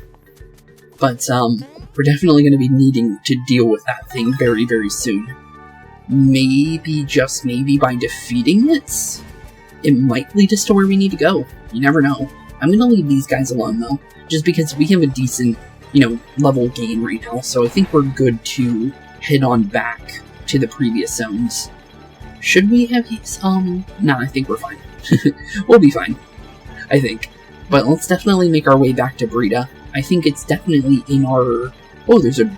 But, we're definitely going to be needing to deal with that thing very, very soon. Maybe, just maybe, by defeating it, it might lead us to where we need to go. You never know. I'm going to leave these guys alone, though, just because we have a decent, level gain right now, so I think we're good to head on back to the previous zones. Should we have these? No, I think we're fine. We'll be fine, I think. But let's definitely make our way back to Brita. I think it's definitely in our... Oh, there's a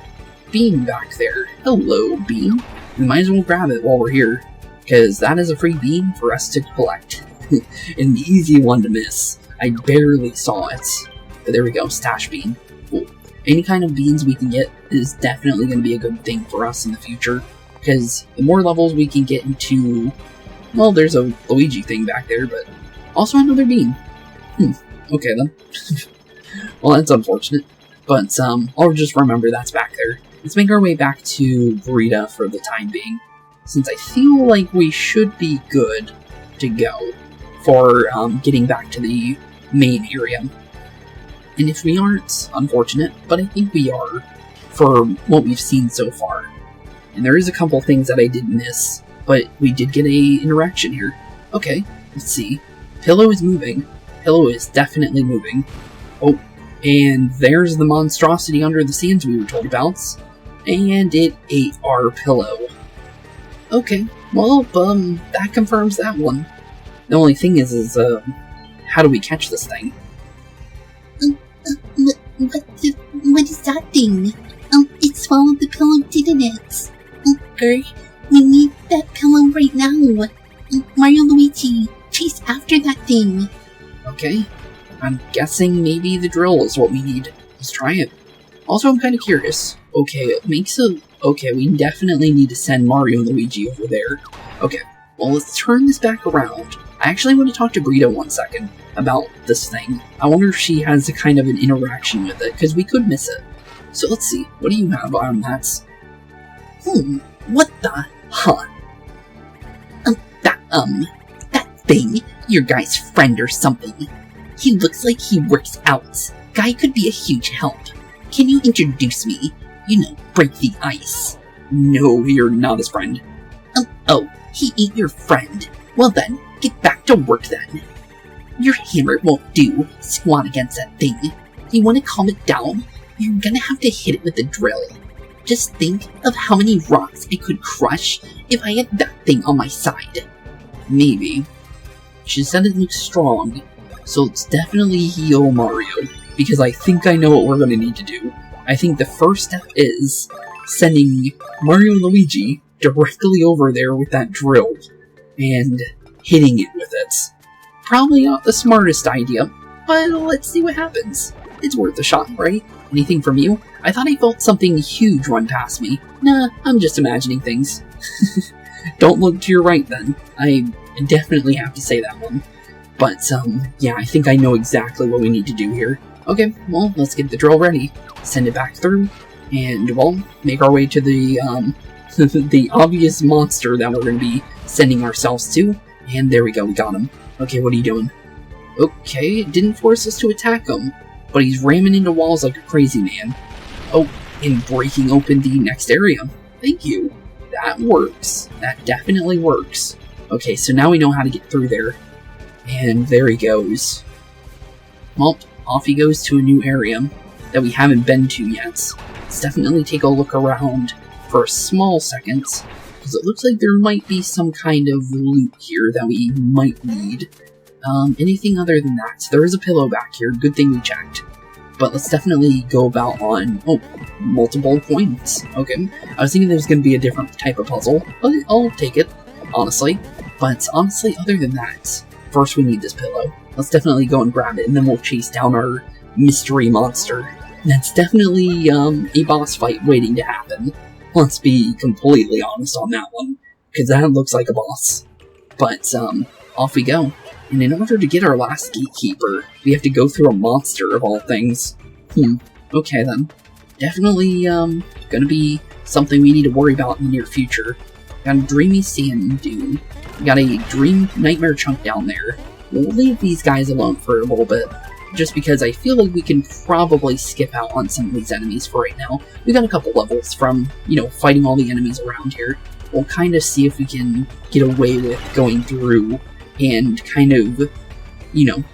bean back there. Hello, bean. We might as well grab it while we're here, because that is a free bean for us to collect. An easy one to miss. I barely saw it. But there we go, stash bean. Cool. Any kind of beans we can get is definitely going to be a good thing for us in the future, because the more levels we can get into... Well, there's a Luigi thing back there, but also another bean. Okay then. Well, that's unfortunate, but I'll just remember that's back there. Let's make our way back to Brita for the time being, since I feel like we should be good to go for getting back to the main area. And if we aren't, unfortunate, but I think we are for what we've seen so far. And there is a couple things that I did miss, but we did get a interaction here. Okay, let's see. Pillow is moving. Pillow is definitely moving. Oh, and there's the monstrosity under the sands we were told about. And it ate our pillow. Okay, well, that confirms that one. The only thing is how do we catch this thing? What is that thing? It swallowed the pillow, didn't it? Girl, we need that pillow right now. Mario and Luigi, chase after that thing. Okay, I'm guessing maybe the drill is what we need. Let's try it. Also, I'm kind of curious. Okay, it makes a... Okay, we definitely need to send Mario and Luigi over there. Okay, well, let's turn this back around. I actually want to talk to Brita 1 second about this thing. I wonder if she has a kind of an interaction with it, because we could miss it. So let's see, what do you have on that? What the? Huh. That thing, your guy's friend or something. He looks like he works out. Guy could be a huge help. Can you introduce me? Break the ice. No, you're not his friend. Oh, he ain't your friend. Well then, get back to work then. Your hammer won't do. Squat against that thing. You want to calm it down? You're gonna have to hit it with a drill. Just think of how many rocks I could crush if I had that thing on my side. Maybe. She said it looks strong, so let's definitely heal Mario, because I think I know what we're going to need to do. I think the first step is sending Mario and Luigi directly over there with that drill, and hitting it with it. Probably not the smartest idea, but let's see what happens. It's worth a shot, right? Anything from you? I thought I felt something huge run past me. Nah, I'm just imagining things. Don't look to your right then. I definitely have to say that one. But, yeah, I think I know exactly what we need to do here. Okay, well, let's get the drill ready. Send it back through, and, well, make our way to the, the obvious monster that we're going to be sending ourselves to. And there we go, we got him. Okay, what are you doing? Okay, it didn't force us to attack him, but he's ramming into walls like a crazy man. Oh, and breaking open the next area. Thank you. That works. That definitely works. Okay, so now we know how to get through there. And there he goes. Well, off he goes to a new area that we haven't been to yet. Let's definitely take a look around for a small second, because it looks like there might be some kind of loot here that we might need. Anything other than that? There is a pillow back here, good thing we checked. But let's definitely go about on, multiple points. Okay, I was thinking there was going to be a different type of puzzle, but I'll take it, honestly. But honestly, other than that, first we need this pillow. Let's definitely go and grab it, and then we'll chase down our mystery monster. That's definitely, a boss fight waiting to happen. Let's be completely honest on that one, because that looks like a boss. But, off we go. And in order to get our last gatekeeper, we have to go through a monster of all things. Okay then. Definitely, gonna be something we need to worry about in the near future. Got a Dreamy Sand Dune. We got a Dream Nightmare chunk down there. We'll leave these guys alone for a little bit. just because I feel like we can probably skip out on some of these enemies for right now. We got a couple levels from, fighting all the enemies around here. We'll kind of see if we can get away with going through and kind of,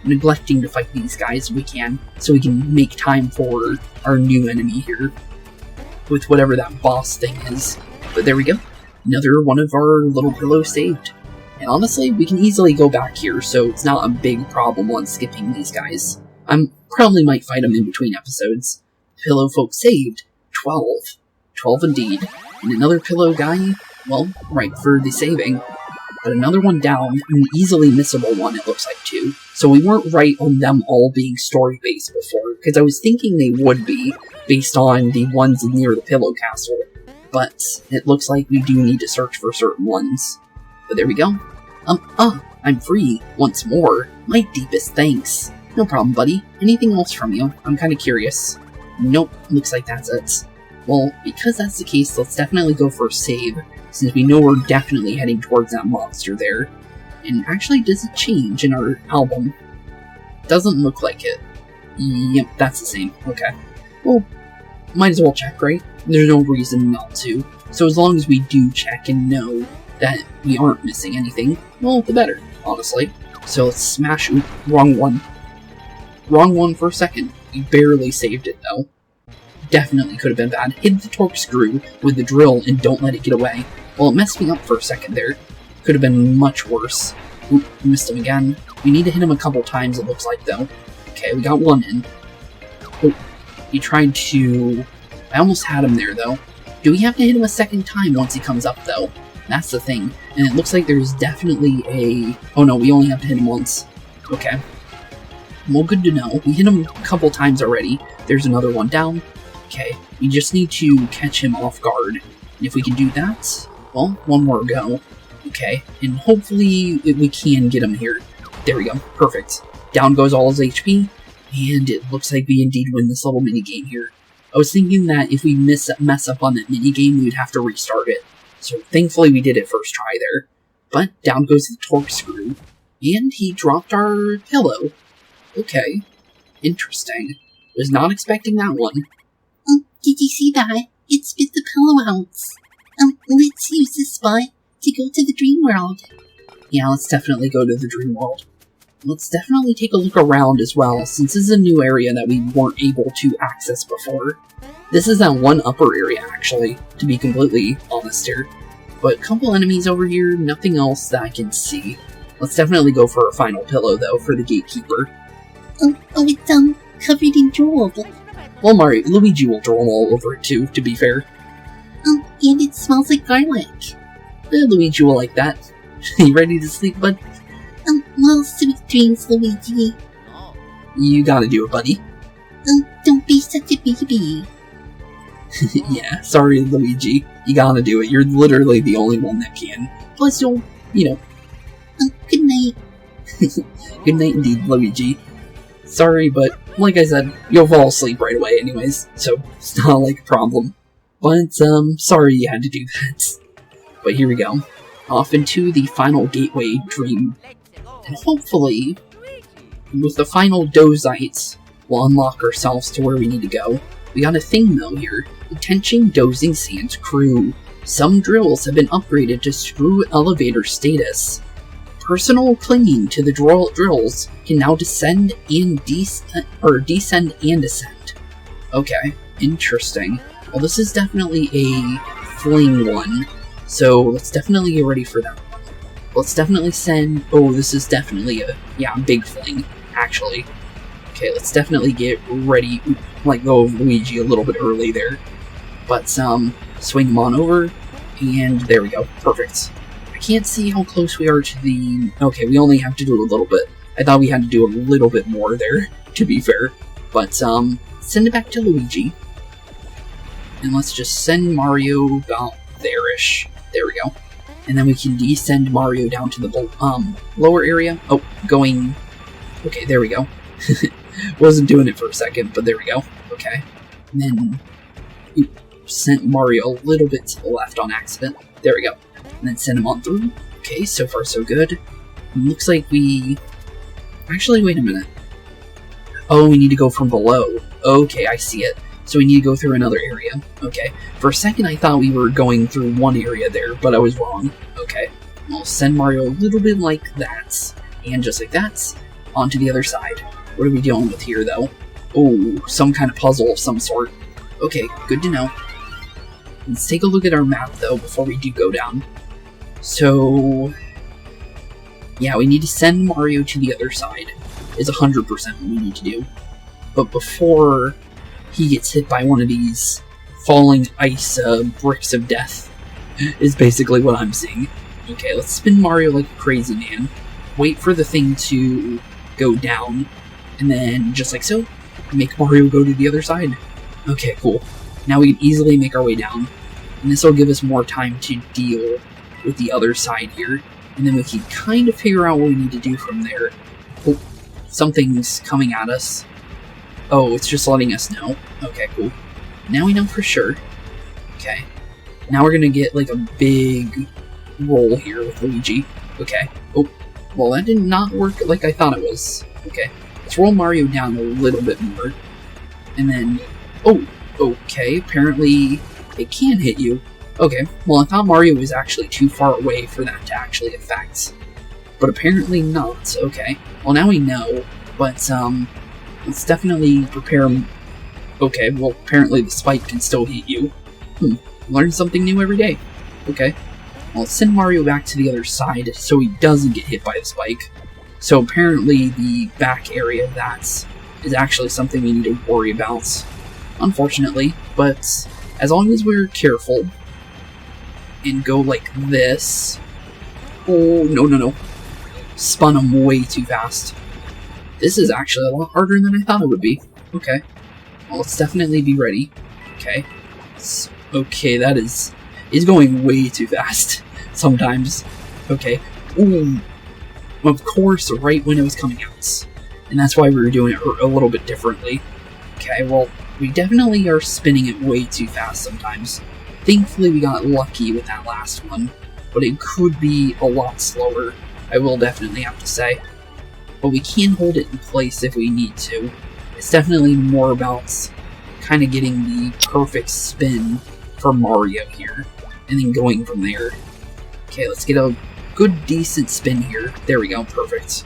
neglecting to fight these guys if we can, so we can make time for our new enemy here with whatever that boss thing is. But there we go. Another one of our little pillows saved. And honestly, we can easily go back here, so it's not a big problem on skipping these guys. I probably might fight them in between episodes. Pillow folk saved. 12. 12 indeed. And another pillow guy, well, right for the saving. But another one down, an easily missable one it looks like too. So we weren't right on them all being story-based before, because I was thinking they would be, based on the ones near the Pillow Castle. But it looks like we do need to search for certain ones. But there we go. I'm free, once more. My deepest thanks. No problem, buddy. Anything else from you? I'm kinda curious. Nope, looks like that's it. Well, because that's the case, let's definitely go for a save, since we know we're definitely heading towards that monster there. And actually, does it change in our album? Doesn't look like it. Yep, that's the same. Okay. Well, might as well check, right? There's no reason not to. So as long as we do check and know that we aren't missing anything, well, the better, honestly. So let's smash... Oop, wrong one. Wrong one for a second. We barely saved it, though. Definitely could have been bad. Hit the torque screw with the drill and don't let it get away. Well, it messed me up for a second there. Could have been much worse. Oop, missed him again. We need to hit him a couple times, it looks like, though. Okay, we got one in. Oh, he tried to... I almost had him there, though. Do we have to hit him a second time once he comes up, though? That's the thing. And it looks like there's definitely a... Oh no, we only have to hit him once. Okay. Well, good to know. We hit him a couple times already. There's another one down. Okay, we just need to catch him off guard. And if we can do that, well, one more go. Okay, and hopefully we can get him here. There we go, perfect. Down goes all his HP, and it looks like we indeed win this little minigame here. I was thinking that if we mess up on that minigame, we'd have to restart it. So thankfully we did it first try there. But down goes the torque screw, and he dropped our pillow. Okay, interesting. Was not expecting that one. Did you see that? It spit the pillow out. Let's use this spot to go to the dream world. Yeah, let's definitely go to the dream world. Let's definitely take a look around as well, since this is a new area that we weren't able to access before. This is that one upper area, actually, to be completely honest here. But a couple enemies over here, nothing else that I can see. Let's definitely go for a final pillow, though, for the gatekeeper. Oh, it's, covered in jewels. Well, Mario, Luigi will drool all over it too, to be fair. And it smells like garlic. Luigi will like that. You ready to sleep, bud? Well, sweet dreams, Luigi. You gotta do it, buddy. Don't be such a baby. Yeah, sorry, Luigi. You gotta do it. You're literally the only one that can. Plus, you'll, good night. Good night indeed, Luigi. Sorry, but like I said, you'll fall asleep right away anyways, so it's not like a problem. But, sorry you had to do that. But here we go. Off into the final gateway dream. And hopefully, with the final dozite, we'll unlock ourselves to where we need to go. We got a thing though here. Attention Dozing Sands crew. Some drills have been upgraded to screw elevator status. Personal clinging to the drills can now descend and descend and ascend. Okay, interesting. Well, this is definitely a fling one, so let's definitely get ready for that one. Let's definitely send... Oh, this is definitely a big fling, actually. Okay, let's definitely get ready. Let go of Luigi a little bit early there. But, swing him on over, and there we go. Perfect. I can't see how close we are to the... Okay, we only have to do a little bit. I thought we had to do a little bit more there, to be fair. But, send it back to Luigi. And let's just send Mario about there-ish. There we go. And then we can descend Mario down to the lower area. Oh, going... Okay, there we go. Wasn't doing it for a second, but there we go. Okay. And then... sent Mario a little bit to the left on accident. There we go. And then send him on through. Okay, so far so good. Looks like we... Actually, wait a minute. Oh, we need to go from below. Okay, I see it. So we need to go through another area. Okay. For a second, I thought we were going through one area there, but I was wrong. Okay. We'll send Mario a little bit like that. And just like that, onto the other side. What are we dealing with here, though? Oh, some kind of puzzle of some sort. Okay, good to know. Let's take a look at our map, though, before we do go down. So, yeah, we need to send Mario to the other side. Is 100% what we need to do. But before he gets hit by one of these falling ice bricks of death, is basically what I'm seeing. Okay, let's spin Mario like a crazy man. Wait for the thing to go down, and then, just like so, make Mario go to the other side. Okay, cool. Now we can easily make our way down, and this will give us more time to deal with the other side here, and then we can kind of figure out what we need to do from there. Oh, something's coming at us. Oh, it's just letting us know. Okay, cool. Now we know for sure. Okay. Now we're gonna get, like, a big roll here with Luigi. Okay. Oh, well, that did not work like I thought it was. Okay. Let's roll Mario down a little bit more. And then... Oh, okay. Apparently, it can hit you. Okay. Well, I thought Mario was actually too far away for that to actually affect. But apparently not. Okay. Well, now we know. But, let's definitely prepare... Okay, well, apparently the spike can still hit you. Learn something new every day. Okay. Well, let's send Mario back to the other side so he doesn't get hit by the spike. So apparently the back area of that is actually something we need to worry about. Unfortunately, but as long as we're careful and go like this... Oh, no. Spun him way too fast. This is actually a lot harder than I thought it would be. Okay. Well, let's definitely be ready. Okay. Okay, that is going way too fast sometimes. Okay. Ooh. Of course, right when it was coming out. And that's why we were doing it a little bit differently. Okay, well, we definitely are spinning it way too fast sometimes. Thankfully, we got lucky with that last one, but it could be a lot slower, I will definitely have to say. But we can hold it in place if we need to. It's definitely more about kind of getting the perfect spin for Mario here, and then going from there. Okay, let's get a good, decent spin here. There we go, perfect.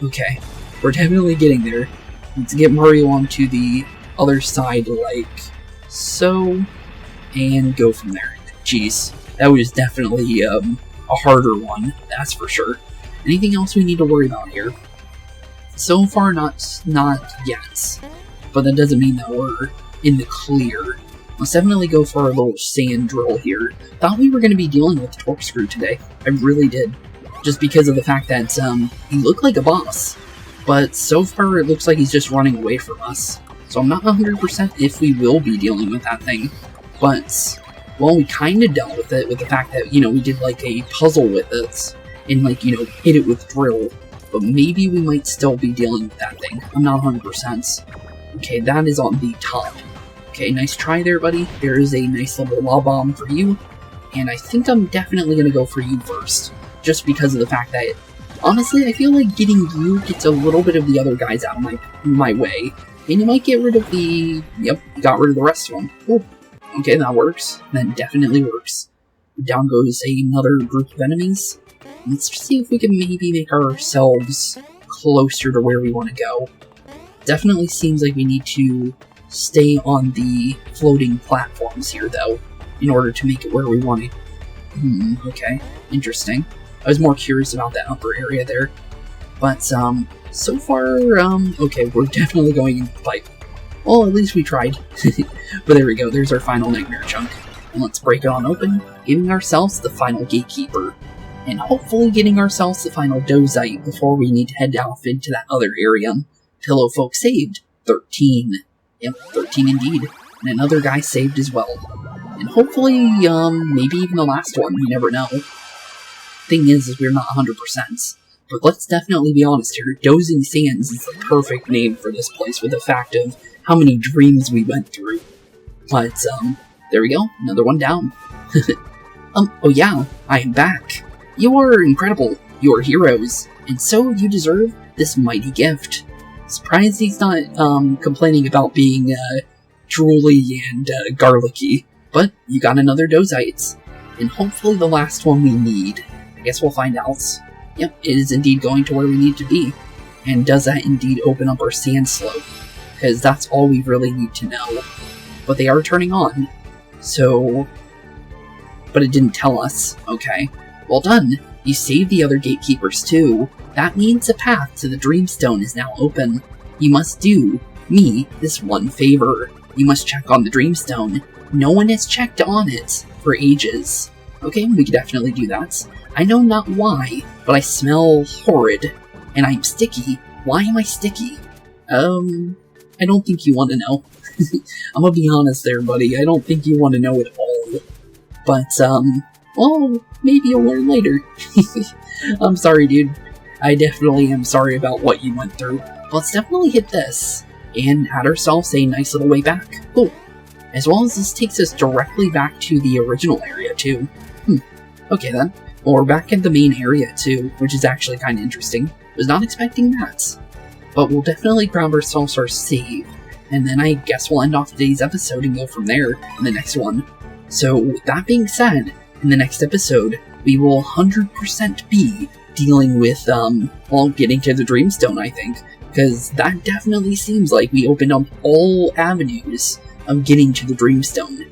Okay, we're definitely getting there. Let's get Mario onto the other side like so, and go from there. Jeez, that was definitely a harder one, that's for sure. Anything else we need to worry about here? So far, not yet. But that doesn't mean that we're in the clear. Let's definitely go for our little sand drill here. Thought we were going to be dealing with Corkscrew today. I really did. Just because of the fact that he looked like a boss. But so far, it looks like he's just running away from us. So I'm not 100% if we will be dealing with that thing. But, well, we kind of dealt with it with the fact that, you know, we did like a puzzle with it. And like, you know, hit it with drill. But maybe we might still be dealing with that thing. I'm not 100%. Okay, that is on the top. Okay, nice try there, buddy. There is a nice little wall bomb for you. And I think I'm definitely going to go for you first. Just because of the fact that, honestly, I feel like getting you gets a little bit of the other guys out of my way. And you might get rid of the... Yep, got rid of the rest of them. Cool. Okay, that works. That definitely works. Down goes another group of enemies. Let's see if we can maybe make ourselves closer to where we want to go. Definitely seems like we need to stay on the floating platforms here, though, in order to make it where we want it. Okay, interesting. I was more curious about that upper area there. But, so far, okay, we're definitely going into the pipe. Well, at least we tried. But there we go, there's our final nightmare chunk. And let's break it on open, giving ourselves the final gatekeeper. And hopefully getting ourselves the final Dozite before we need to head off into that other area. Pillow folk saved. 13. Yep, 13 indeed. And another guy saved as well. And hopefully, maybe even the last one, we never know. Thing is we're not 100%. But let's definitely be honest here, Dozing Sands is the perfect name for this place with the fact of how many dreams we went through. But, there we go, another one down. Oh yeah, I am back. You are incredible, you are heroes, and so you deserve this mighty gift. Surprised he's not complaining about being drooly and garlicky. But you got another Dozite, and hopefully the last one we need. I guess we'll find out. Yep, it is indeed going to where we need to be. And does that indeed open up our sand slope? Because that's all we really need to know. But they are turning on, so... But it didn't tell us. Okay, well done. You saved the other gatekeepers too. That means the path to the Dreamstone is now open. You must do me this one favor. You must check on the Dreamstone. No one has checked on it for ages. Okay, we can definitely do that. I know not why, but I smell horrid. And I'm sticky. Why am I sticky? I don't think you want to know. I'm gonna be honest there, buddy. I don't think you want to know at all. But, well, maybe you'll learn later. I'm sorry, dude. I definitely am sorry about what you went through. Let's definitely hit this, and add ourselves a nice little way back. Cool. As well as this takes us directly back to the original area, too. Okay then. Well, we're back in the main area, too, which is actually kind of interesting. Was not expecting that. But we'll definitely grab ourselves our save, and then I guess we'll end off today's episode and go from there in the next one. So, with that being said, in the next episode, we will 100% be dealing with, well, getting to the Dreamstone, I think. Because that definitely seems like we opened up all avenues of getting to the Dreamstone.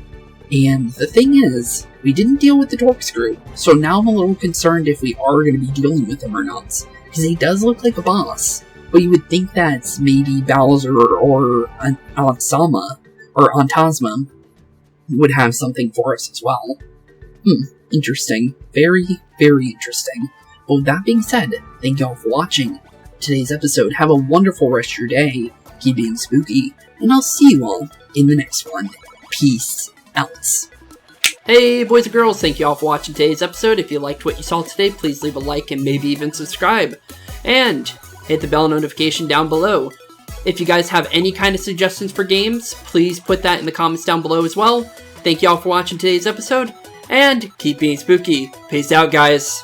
And the thing is, we didn't deal with the Corkscrew, so now I'm a little concerned if we are going to be dealing with him or not. Because he does look like a boss, but you would think that maybe Bowser or Antasma would have something for us as well. Interesting. Very, very interesting. But with that being said, thank y'all for watching today's episode. Have a wonderful rest of your day. Keep being spooky, and I'll see you all in the next one. Peace out. Hey boys and girls, thank you all for watching today's episode. If you liked what you saw today, please leave a like and maybe even subscribe. And hit the bell notification down below. If you guys have any kind of suggestions for games, please put that in the comments down below as well. Thank you all for watching today's episode, and keep being spooky. Peace out, guys.